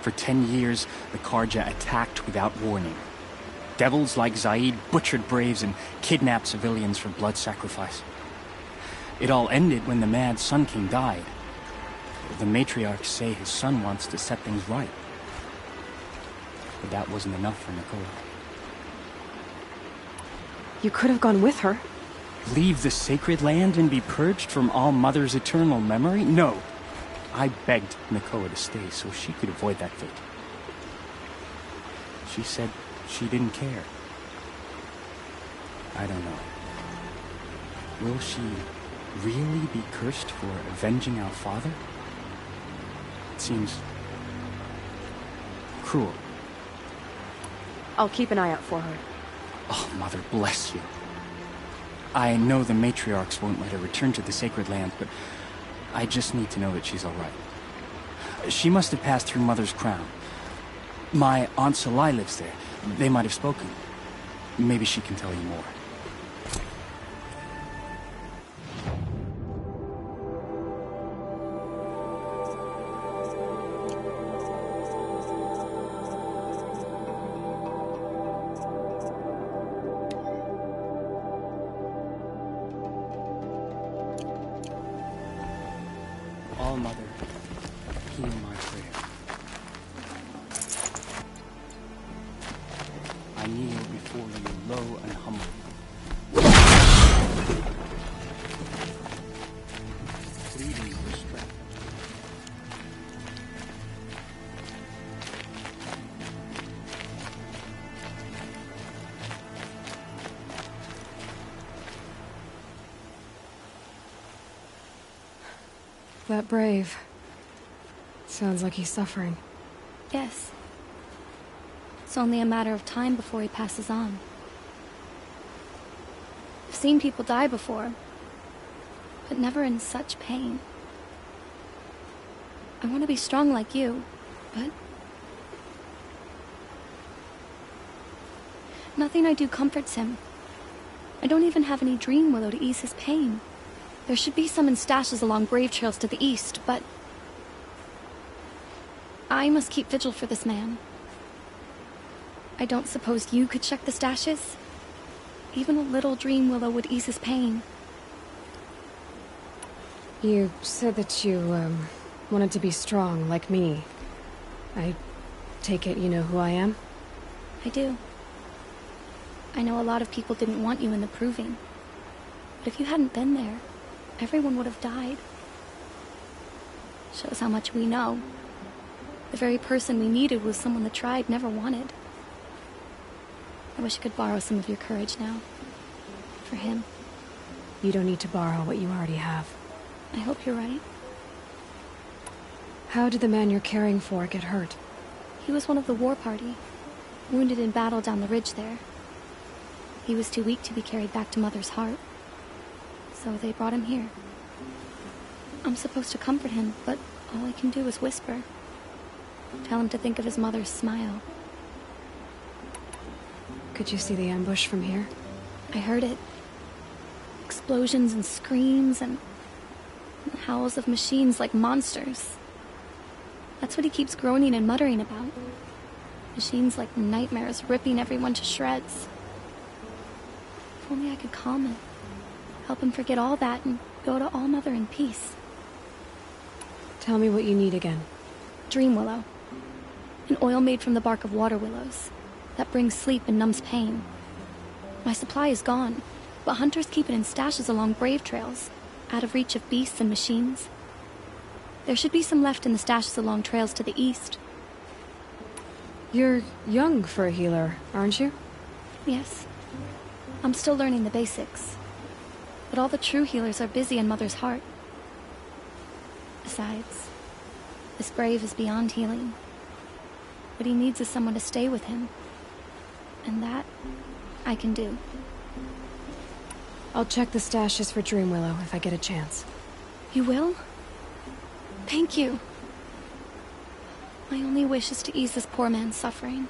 For 10 years, the Carja attacked without warning. Devils like Zaid butchered Braves and kidnapped civilians for blood sacrifice. It all ended when the Mad Sun King died. The matriarchs say his son wants to set things right. But that wasn't enough for Nakoa. You could have gone with her. Leave the Sacred Land and be purged from All Mother's eternal memory? No. I begged Nakoa to stay so she could avoid that fate. She said she didn't care. I don't know. Will she really be cursed for avenging our father? It seems cruel. I'll keep an eye out for her. Oh, Mother bless you. I know the matriarchs won't let her return to the Sacred Land, but I just need to know that she's all right. She must have passed through Mother's crown. My Aunt Salai lives there. They might have spoken. Maybe she can tell you more. All Mother, hear my prayer. I kneel before you low and humble. Pleading for strength. That brave. Sounds like he's suffering. Yes. It's only a matter of time before he passes on. I've seen people die before, but never in such pain. I want to be strong like you, but... nothing I do comforts him. I don't even have any dream willow to ease his pain. There should be some in stashes along brave trails to the east, but... I must keep vigil for this man. I don't suppose you could check the stashes? Even a little dream willow would ease his pain. You said that you, wanted to be strong, like me. I take it you know who I am? I do. I know a lot of people didn't want you in the Proving. But if you hadn't been there, everyone would have died. Shows how much we know. The very person we needed was someone the tribe never wanted. I wish I could borrow some of your courage now. For him. You don't need to borrow what you already have. I hope you're right. How did the man you're caring for get hurt? He was one of the war party. Wounded in battle down the ridge there. He was too weak to be carried back to Mother's heart. So they brought him here. I'm supposed to comfort him, but all I can do is whisper. Tell him to think of his mother's smile. Could you see the ambush from here? I heard it. Explosions and screams and howls of machines like monsters. That's what he keeps groaning and muttering about. Machines like nightmares ripping everyone to shreds. If only I could calm him. Help him forget all that and go to All Mother in peace. Tell me what you need again. Dream willow. An oil made from the bark of water willows. That brings sleep and numbs pain. My supply is gone, but hunters keep it in stashes along brave trails, out of reach of beasts and machines. There should be some left in the stashes along trails to the east. You're young for a healer, aren't you? Yes. I'm still learning the basics. But all the true healers are busy in Mother's heart. Besides, this brave is beyond healing. What he needs is someone to stay with him. And that, I can do. I'll check the stashes for Dream Willow if I get a chance. You will? Thank you. My only wish is to ease this poor man's suffering.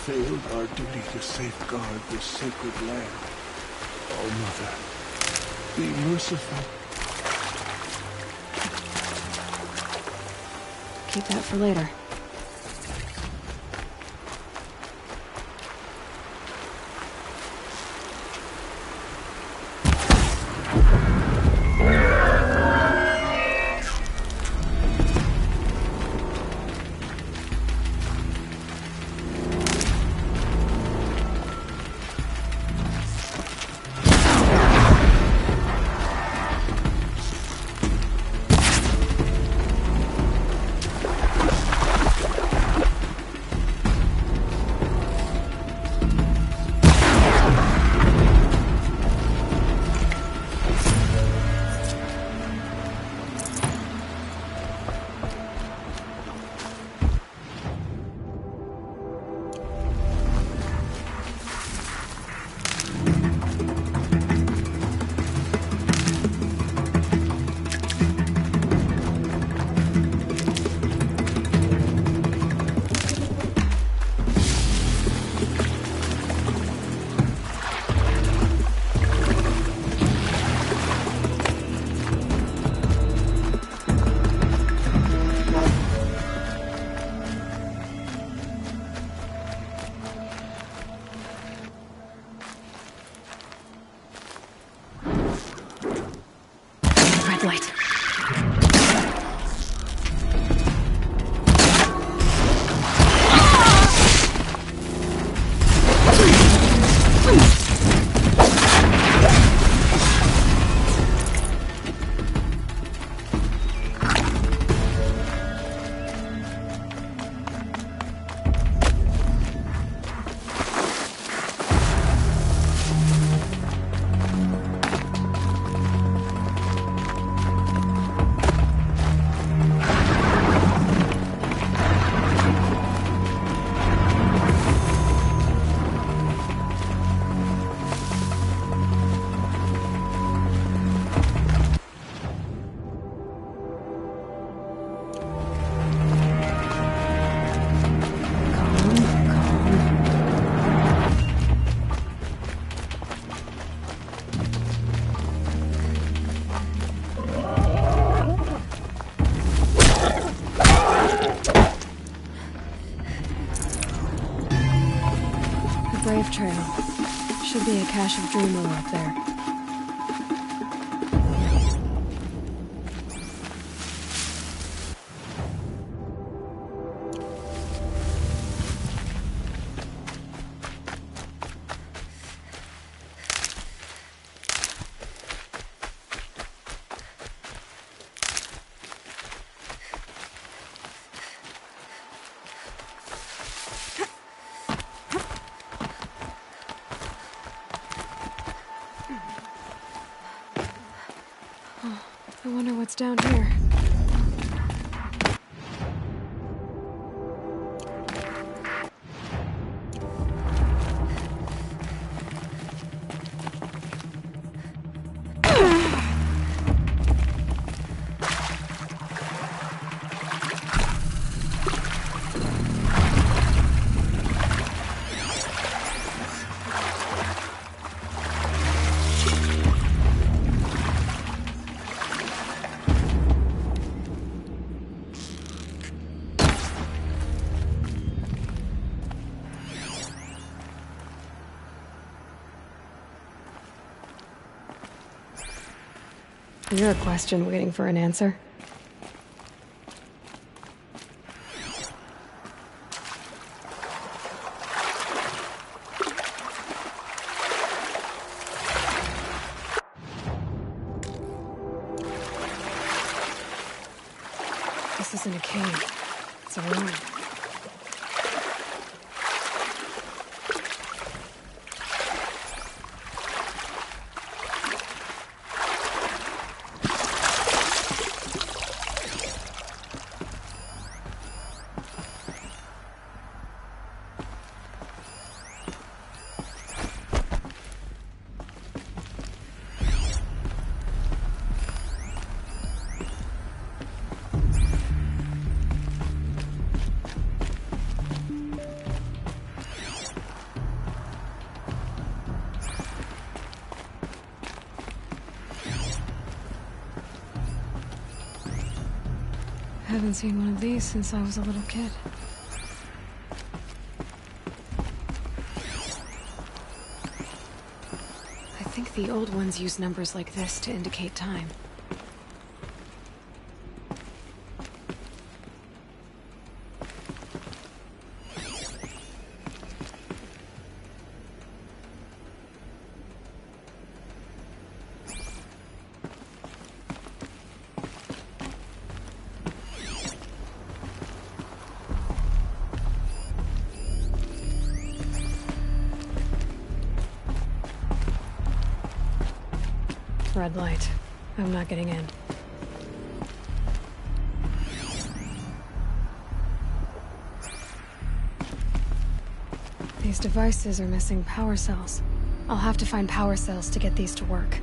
Failed our duty to safeguard this sacred land. Oh, Mother, be merciful. Keep that for later. light. Brave Trail. Should be a cache of Dream ore up there. I wonder what's down here. You're a question waiting for an answer. This isn't a cave. It's a ruin. I haven't seen one of these since I was a little kid. I think the old ones use numbers like this to indicate time. Red light. I'm not getting in. These devices are missing power cells. I'll have to find power cells to get these to work.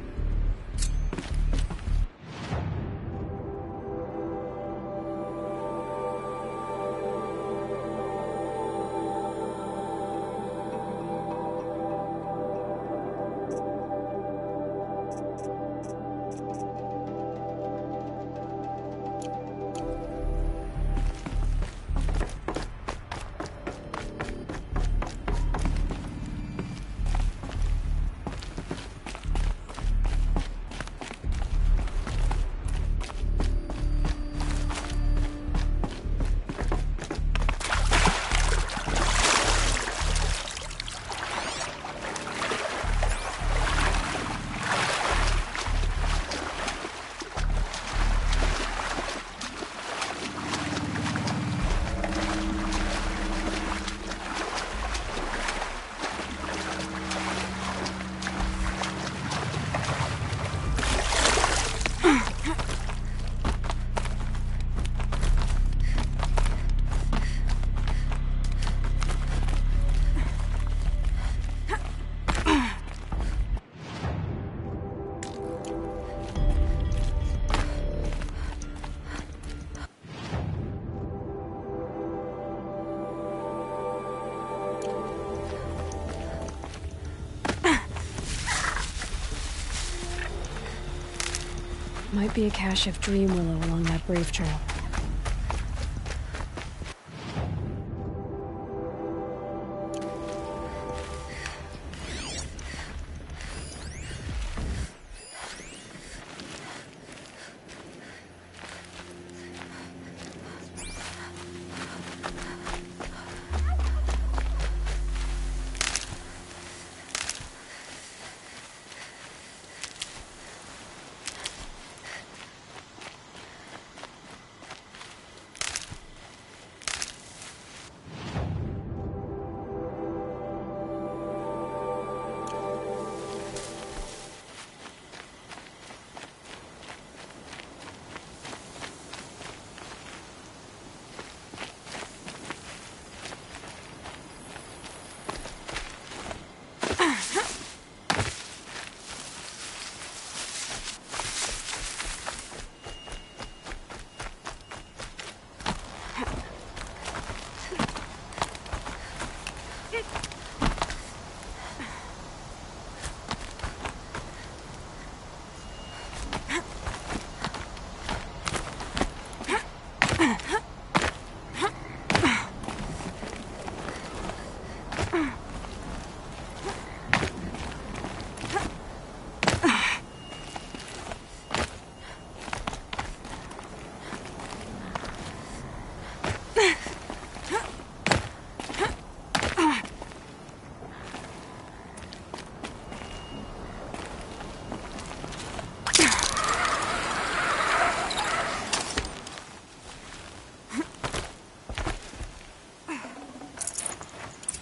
Might be a cache of Dream Willow along that Brave Trail.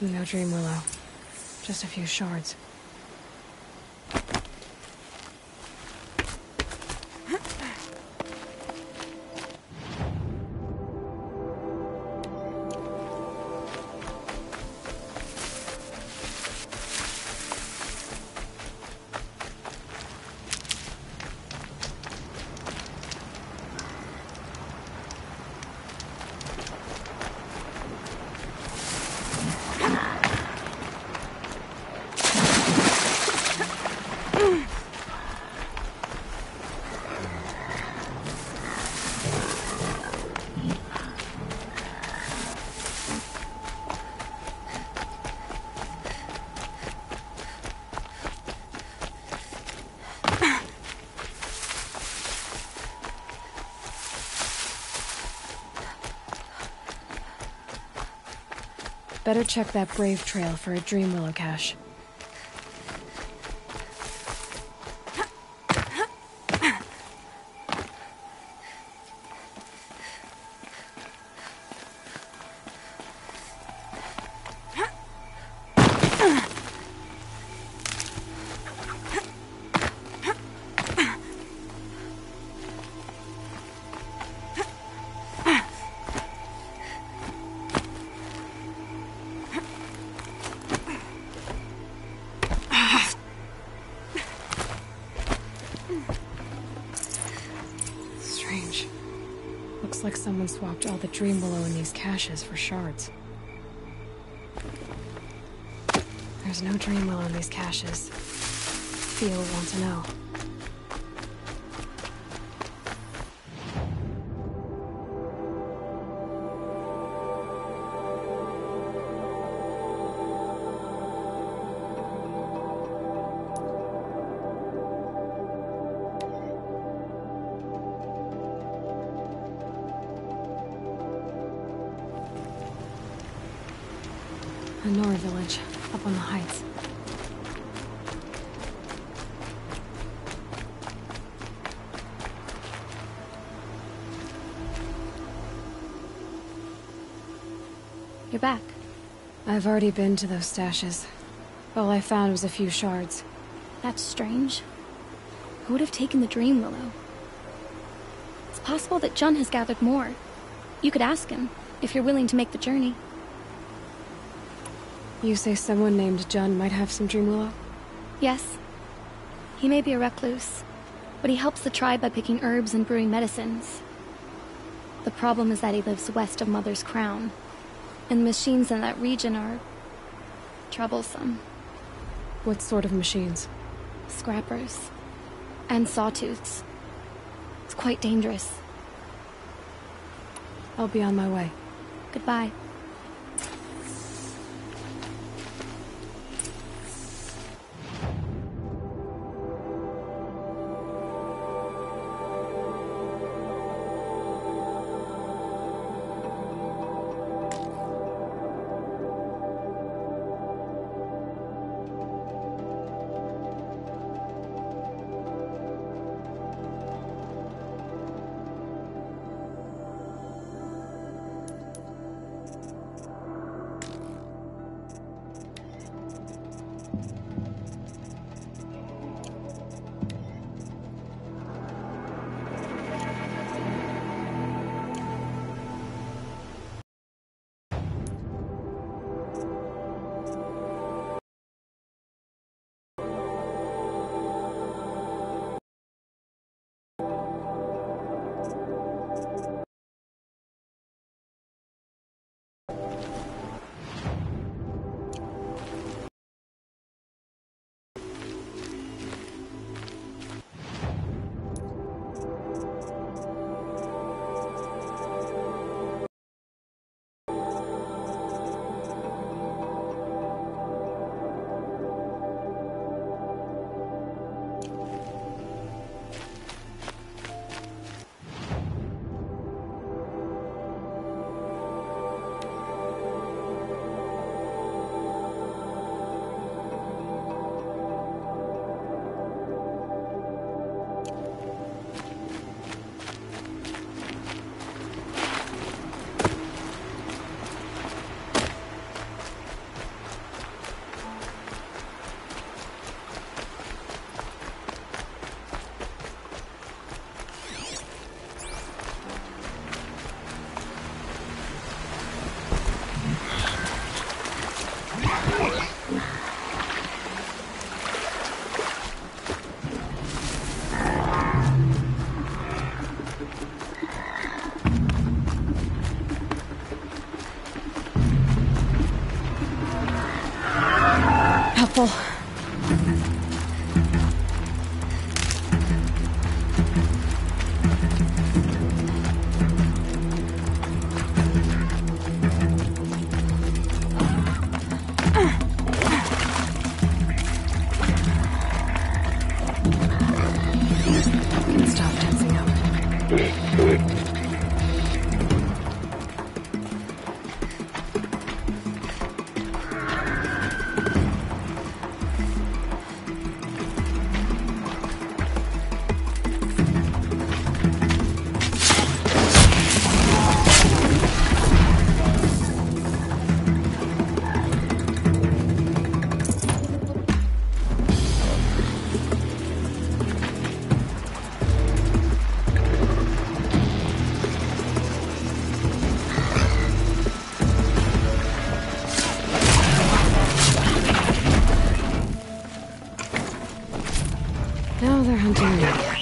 No Dream Willow. Just a few shards. Better check that Brave Trail for a Dream Willow cache. Looks like someone swapped all the Dream Willow in these caches for shards. There's no Dream Willow in these caches. Theo will want to know. A Nora village, up on the heights. You're back. I've already been to those stashes. All I found was a few shards. That's strange. Who would have taken the Dream Willow? It's possible that Jun has gathered more. You could ask him, if you're willing to make the journey. You say someone named Jun might have some Dream Willow? Yes. He may be a recluse, but he helps the tribe by picking herbs and brewing medicines. The problem is that he lives west of Mother's Crown, and the machines in that region are troublesome. What sort of machines? Scrappers. And sawtooths. quite dangerous. I'll be on my way. Goodbye. Helpful. Stop tensing up. Now they're hunting me.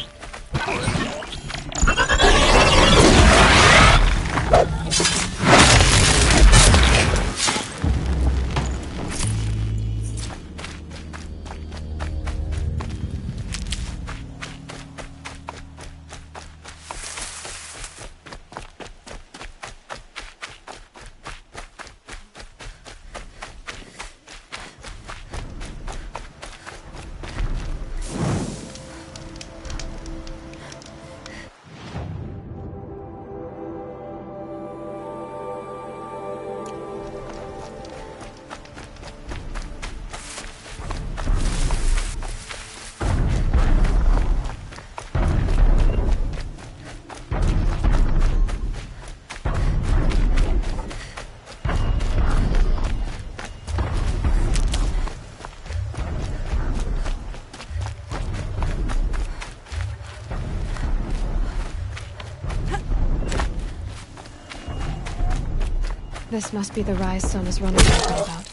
This must be the rise Son is running about.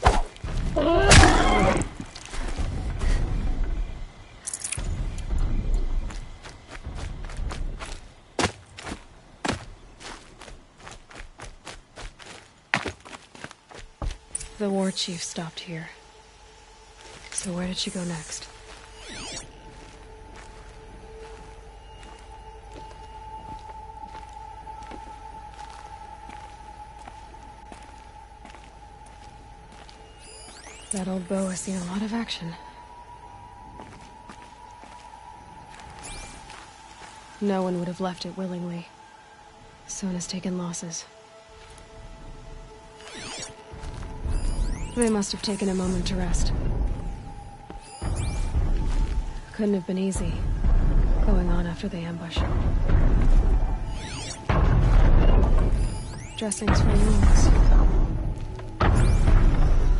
The war chief stopped here. So where did she go next? That old bow has seen a lot of action. No one would have left it willingly. Sona's taken losses. They must have taken a moment to rest. Couldn't have been easy, going on after the ambush. Dressings for wounds.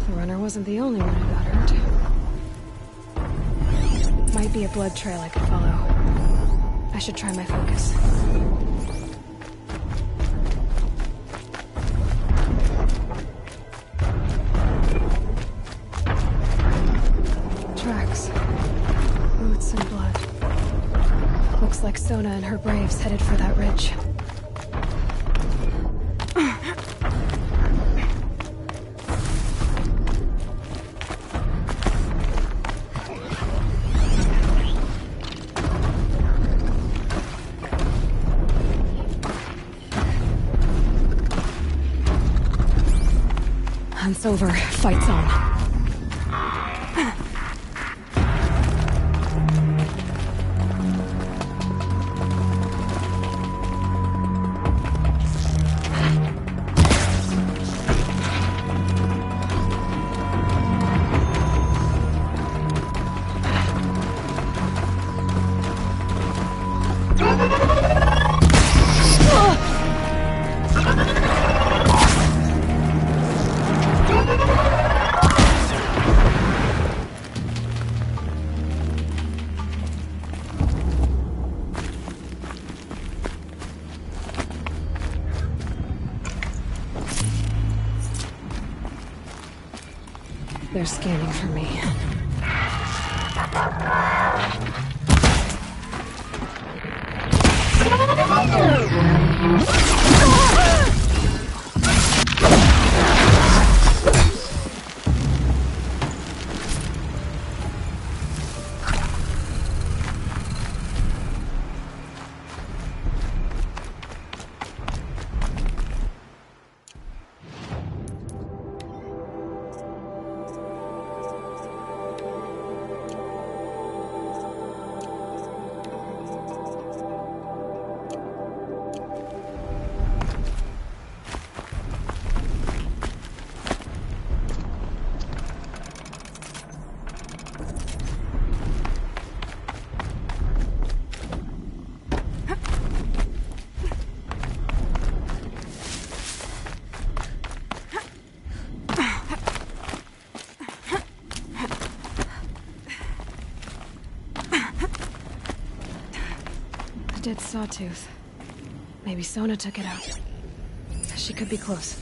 The runner wasn't the only one who got hurt. Might be a blood trail I could follow. I should try my focus. Tracks. Boots and blood. Looks like Sona and her braves headed for that ridge. Hunt's over. Fight's on. They're scanning for me. Dead sawtooth. Maybe Sona took it out. She could be close.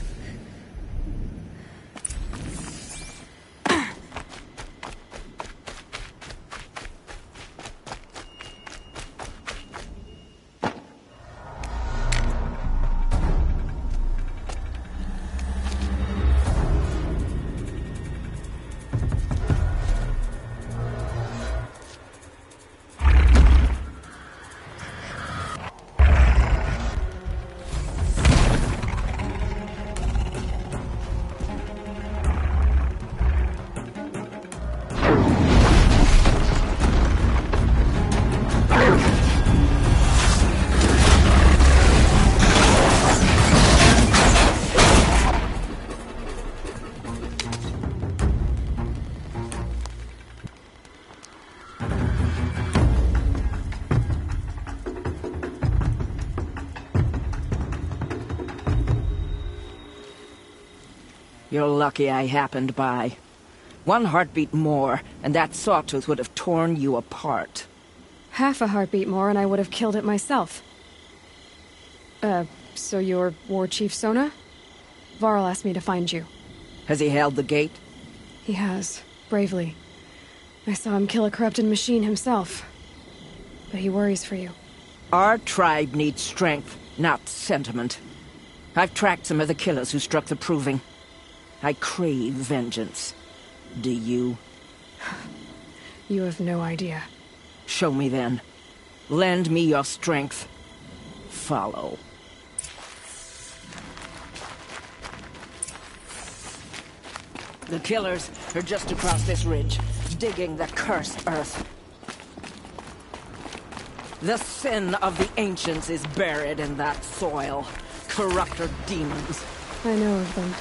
You're lucky I happened by. One heartbeat more, and that sawtooth would have torn you apart. Half a heartbeat more and I would have killed it myself. So you're War Chief Sona? Varl asked me to find you. Has he held the gate? He has, bravely. I saw him kill a corrupted machine himself. But he worries for you. Our tribe needs strength, not sentiment. I've tracked some of the killers who struck the Proving. I crave vengeance. Do you? You have no idea. Show me then. Lend me your strength. Follow. The killers are just across this ridge, digging the cursed earth. The sin of the ancients is buried in that soil. Corrupter demons. I know of them.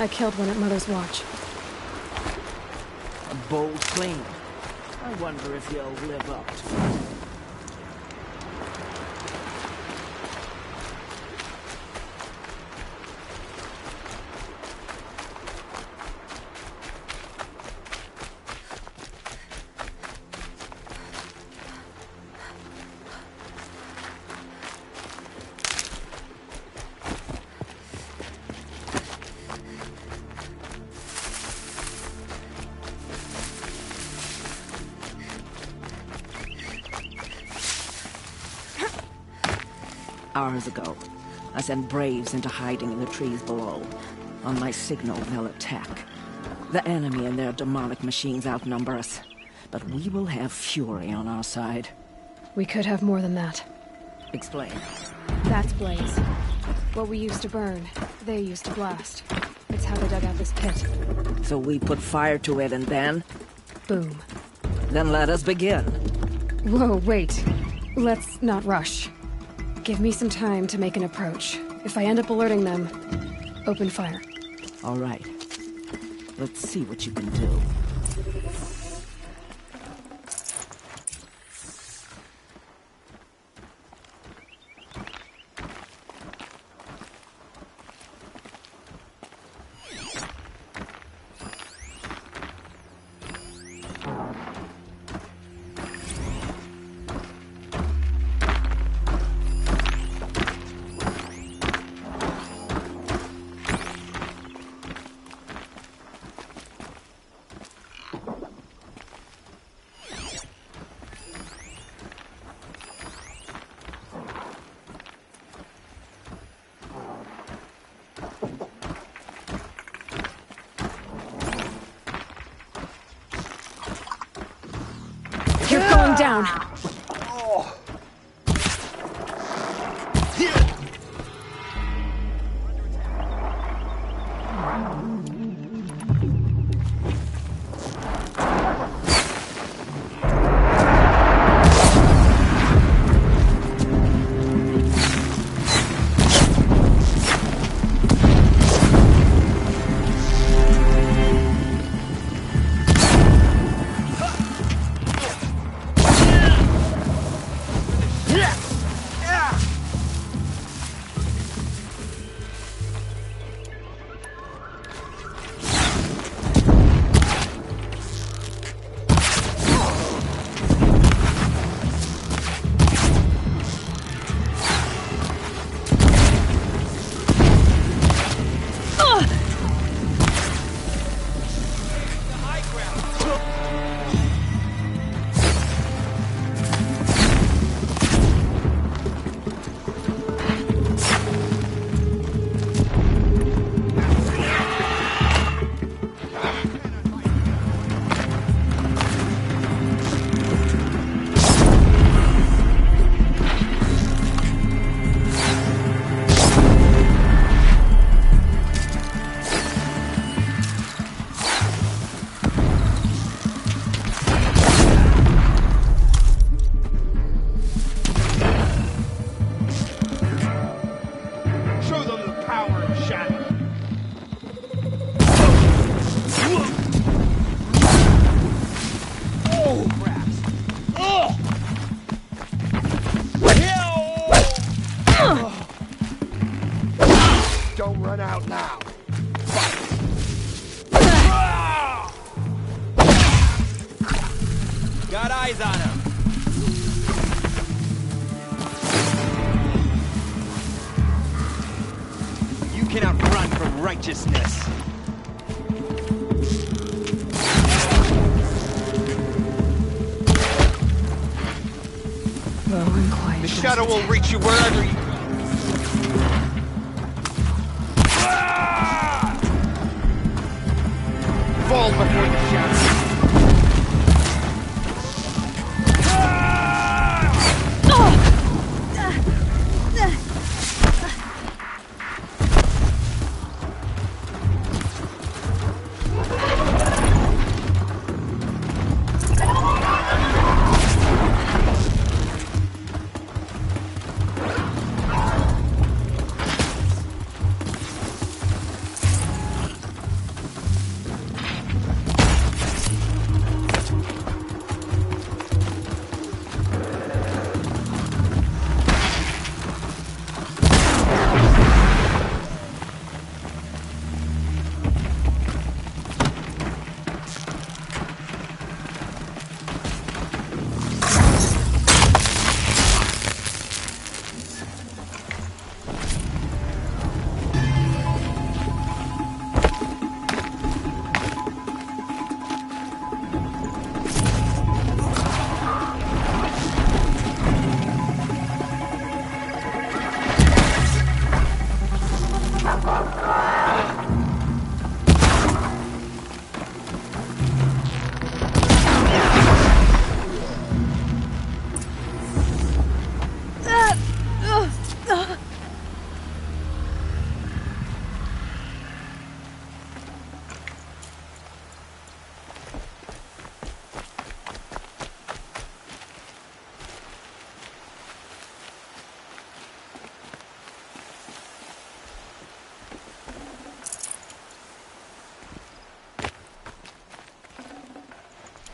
I killed one at Mother's Watch. A bold claim. I wonder if you'll live up to it. Hours ago, I sent Braves into hiding in the trees below. On my signal, they'll attack. The enemy and their demonic machines outnumber us, but we will have fury on our side. We could have more than that. Explain. That's Blaze. What we used to burn, they used to blast. It's how they dug out this pit. So we put fire to it and then? Boom. Then let us begin. Whoa, wait. Let's not rush. Give me some time to make an approach. If I end up alerting them, open fire. All right. Let's see what you can do. You're going down. Don't run out now. Got eyes on him. You cannot run from righteousness. Low and quiet. The shadow will reach you wherever you go. Fall before the shadow.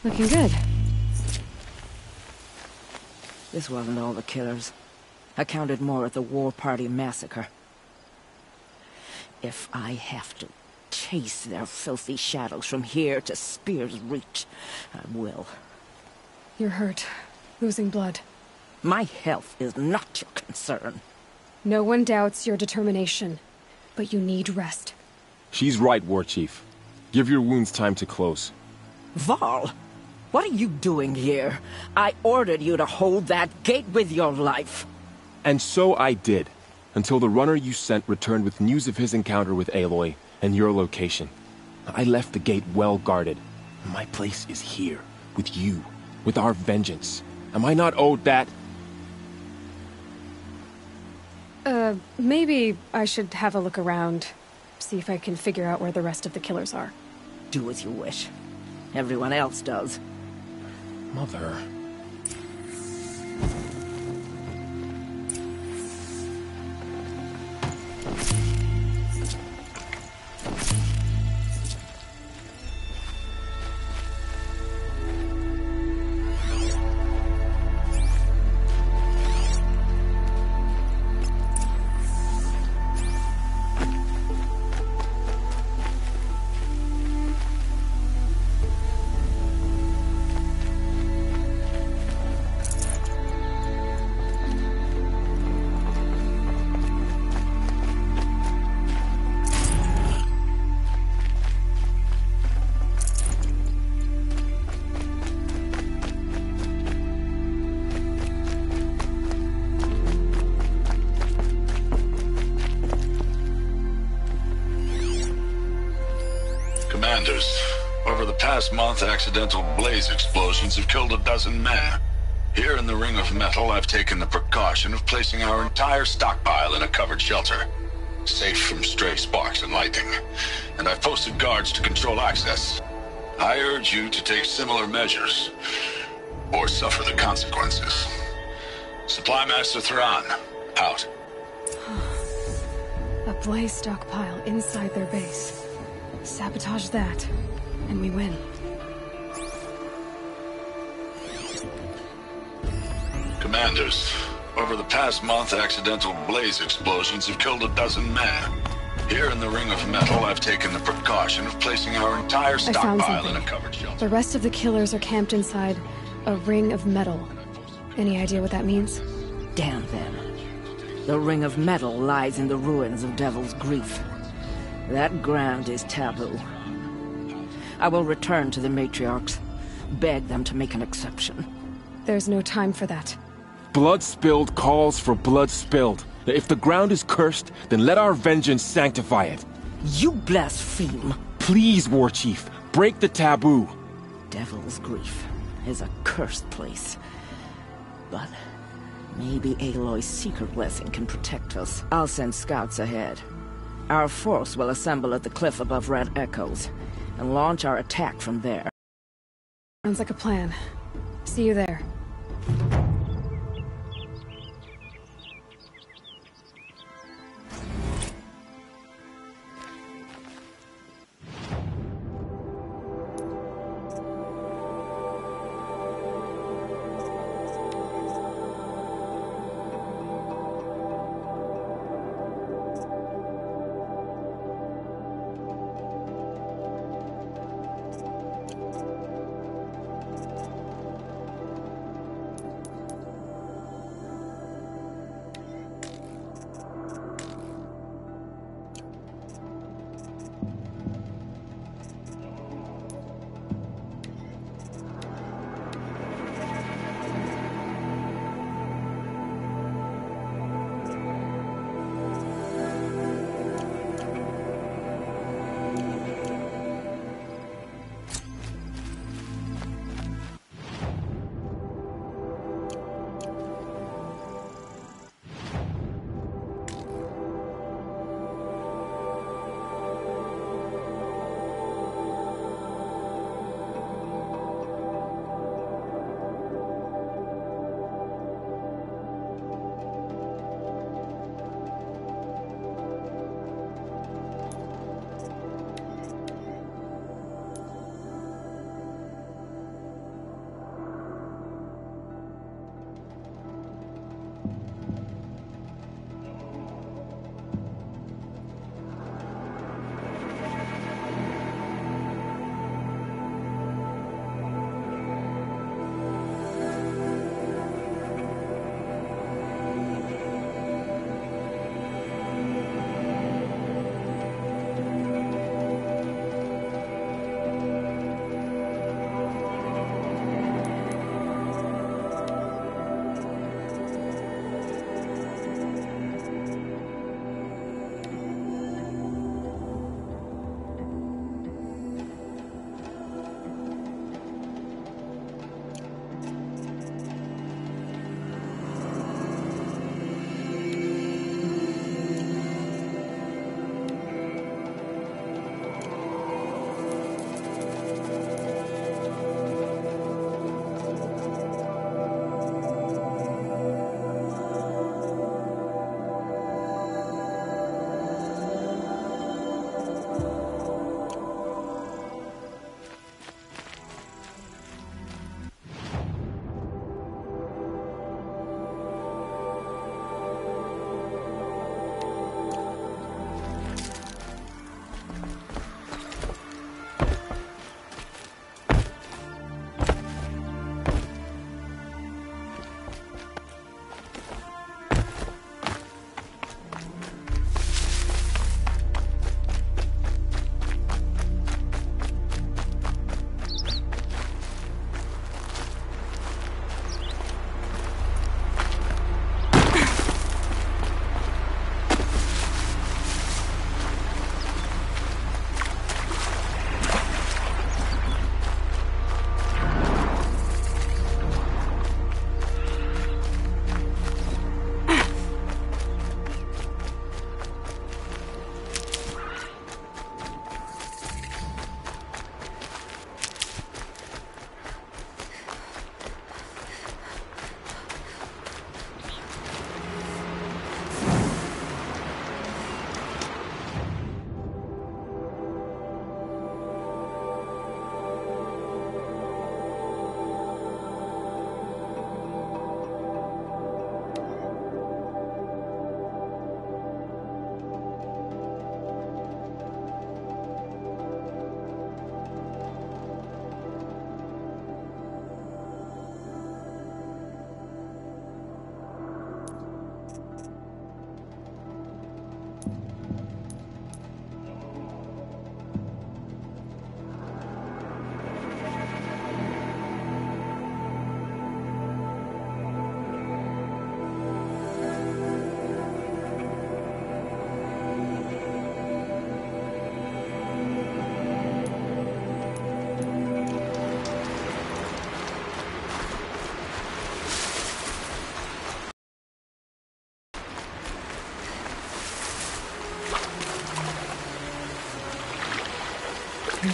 Looking good. This wasn't all the killers. I counted more at the War Party massacre. If I have to chase their filthy shadows from here to Spear's Reach, I will. You're hurt. Losing blood. My health is not your concern. No one doubts your determination, but you need rest. She's right, War Chief. Give your wounds time to close. Varl, what are you doing here? I ordered you to hold that gate with your life. And so I did, until the runner you sent returned with news of his encounter with Aloy and your location. I left the gate well guarded. My place is here, with you, with our vengeance. Am I not owed that? Maybe I should have a look around. See if I can figure out where the rest of the killers are. Do as you wish. Everyone else does. Mother... Commanders, over the past month, accidental blaze explosions have killed a dozen men. Here in the Ring of Metal, I've taken the precaution of placing our entire stockpile in a covered shelter, safe from stray sparks and lightning, and I've posted guards to control access. I urge you to take similar measures, or suffer the consequences. Supply Master Thrawn, out. A blaze stockpile inside their base. Sabotage that, and we win. Commanders, over the past month, accidental blaze explosions have killed a dozen men. Here in the Ring of Metal, I've taken the precaution of placing our entire stockpile in a covered shelter. The rest of the killers are camped inside a Ring of Metal. Any idea what that means? Damn them. The Ring of Metal lies in the ruins of Devil's Grief. That ground is taboo. I will return to the matriarchs, beg them to make an exception. There's no time for that. Blood spilled calls for blood spilled. If the ground is cursed, then let our vengeance sanctify it. You blaspheme. Please, War Chief, break the taboo. Devil's Grief is a cursed place. But maybe Aloy's secret blessing can protect us. I'll send scouts ahead. Our force will assemble at the cliff above Red Echoes, and launch our attack from there. Sounds like a plan. See you there.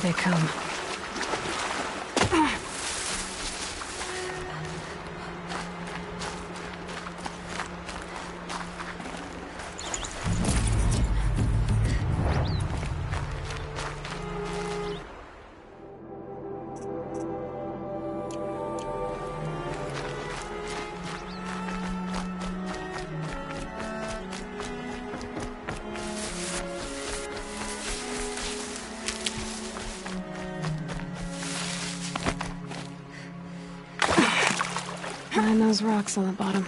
Here they come. Mind those rocks on the bottom.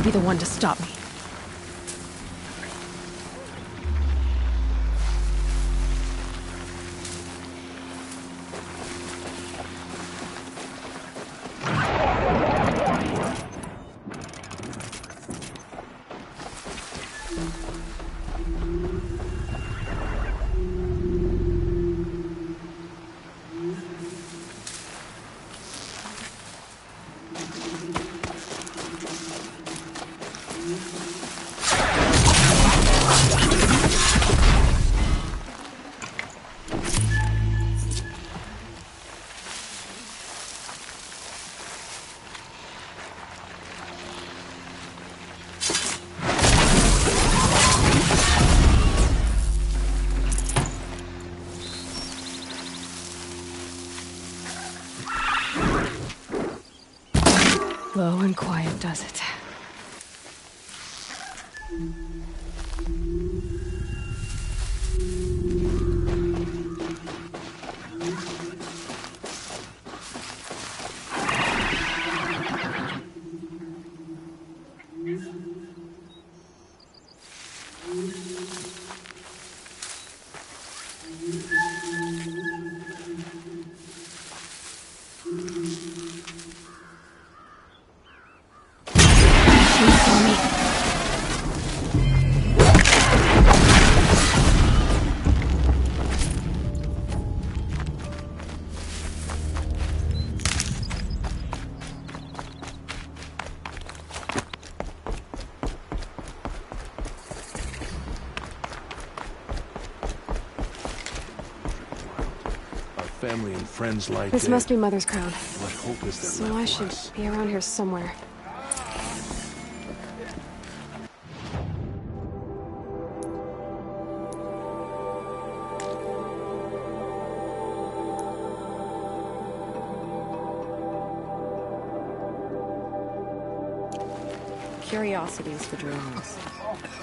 Be the one to stop me. Low and quiet does it. Family and friends like this must be Mother's crown. What hope is there So left I for should us? be around here somewhere. Curiosities for drones.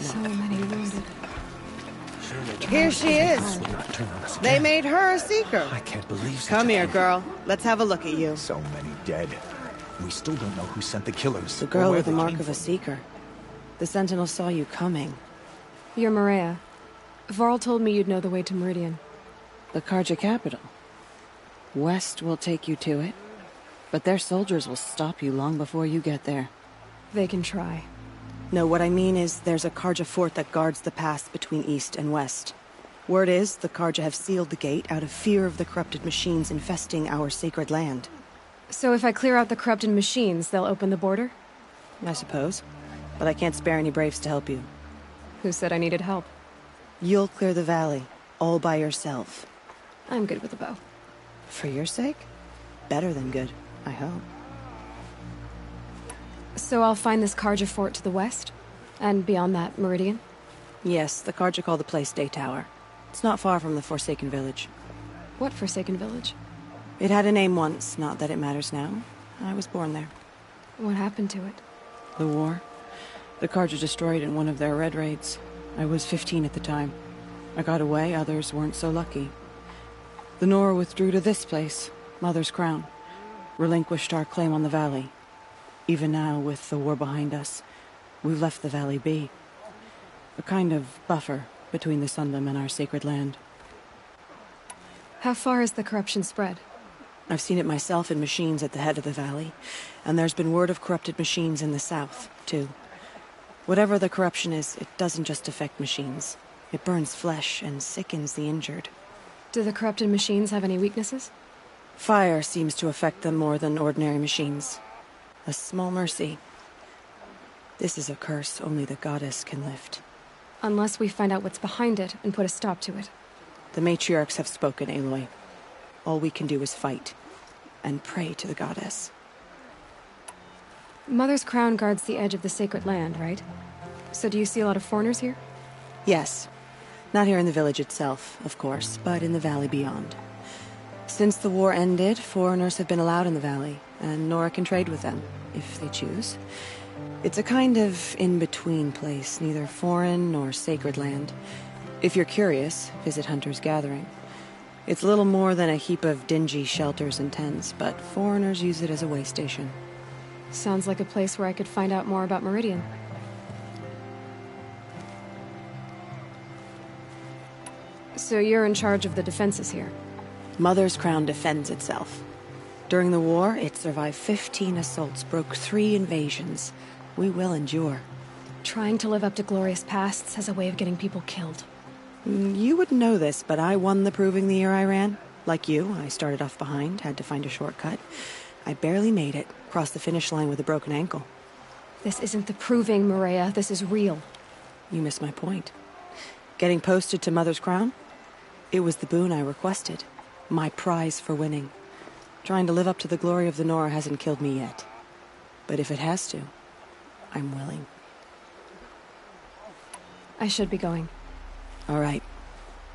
So many wounded. Here she is. They made her a seeker. I can't believe such Come a here, thing. girl. Let's have a look at you. So many dead. We still don't know who sent the killers. The girl or where with the they mark came of a seeker. The Sentinel saw you coming. You're Maria. Varl told me you'd know the way to Meridian. The Carja capital. West will take you to it, but their soldiers will stop you long before you get there. They can try. No, what I mean is there's a Carja fort that guards the pass between East and West. Word is, the Carja have sealed the gate out of fear of the corrupted machines infesting our sacred land. So if I clear out the corrupted machines, they'll open the border? I suppose. But I can't spare any braves to help you. Who said I needed help? You'll clear the valley, all by yourself. I'm good with a bow. For your sake? Better than good, I hope. So I'll find this Carja fort to the west? And beyond that, Meridian? Yes, the Carja call the place Day Tower. It's not far from the Forsaken Village. What Forsaken Village? It had a name once, not that it matters now. I was born there. What happened to it? The war. The Carja destroyed in one of their red raids. I was 15 at the time. I got away, others weren't so lucky. The Nora withdrew to this place, Mother's Crown. Relinquished our claim on the valley. Even now, with the war behind us, we've left the valley be. A kind of buffer between the Sundom and our sacred land. How far has the corruption spread? I've seen it myself in machines at the head of the valley, and there's been word of corrupted machines in the south, too. Whatever the corruption is, it doesn't just affect machines. It burns flesh and sickens the injured. Do the corrupted machines have any weaknesses? Fire seems to affect them more than ordinary machines. A small mercy. This is a curse only the goddess can lift. Unless we find out what's behind it and put a stop to it. The matriarchs have spoken, Aloy. All we can do is fight. And pray to the goddess. Mother's Crown guards the edge of the sacred land, right? So do you see a lot of foreigners here? Yes. Not here in the village itself, of course, but in the valley beyond. Since the war ended, foreigners have been allowed in the valley, and Nora can trade with them, if they choose. It's a kind of in-between place, neither foreign nor sacred land. If you're curious, visit Hunter's Gathering. It's little more than a heap of dingy shelters and tents, but foreigners use it as a way station. Sounds like a place where I could find out more about Meridian. So you're in charge of the defenses here? Mother's Crown defends itself. During the war, it survived 15 assaults, broke 3 invasions. We will endure. Trying to live up to glorious pasts has a way of getting people killed. You wouldn't know this, but I won the proving the year I ran. Like you, I started off behind, had to find a shortcut. I barely made it, crossed the finish line with a broken ankle. This isn't the proving, Maria. This is real. You missed my point. Getting posted to Mother's Crown? It was the boon I requested. My prize for winning. Trying to live up to the glory of the Nora hasn't killed me yet. But if it has to, I'm willing. I should be going. All right.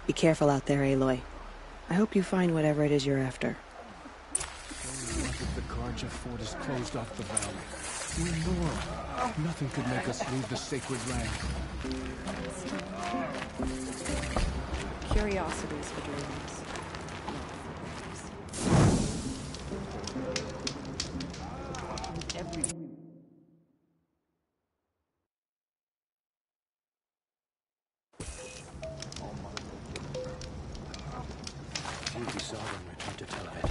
Be careful out there, Aloy. I hope you find whatever it is you're after. What if the Carja fort is closed off the valley? We're Nora. Nothing could make us leave the sacred land. Curiosities for dreams. Duty saw them return to Telvet.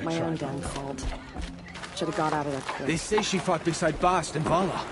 My own damn fault. Should have got out of there quick. They say she fought beside Bast and Vala.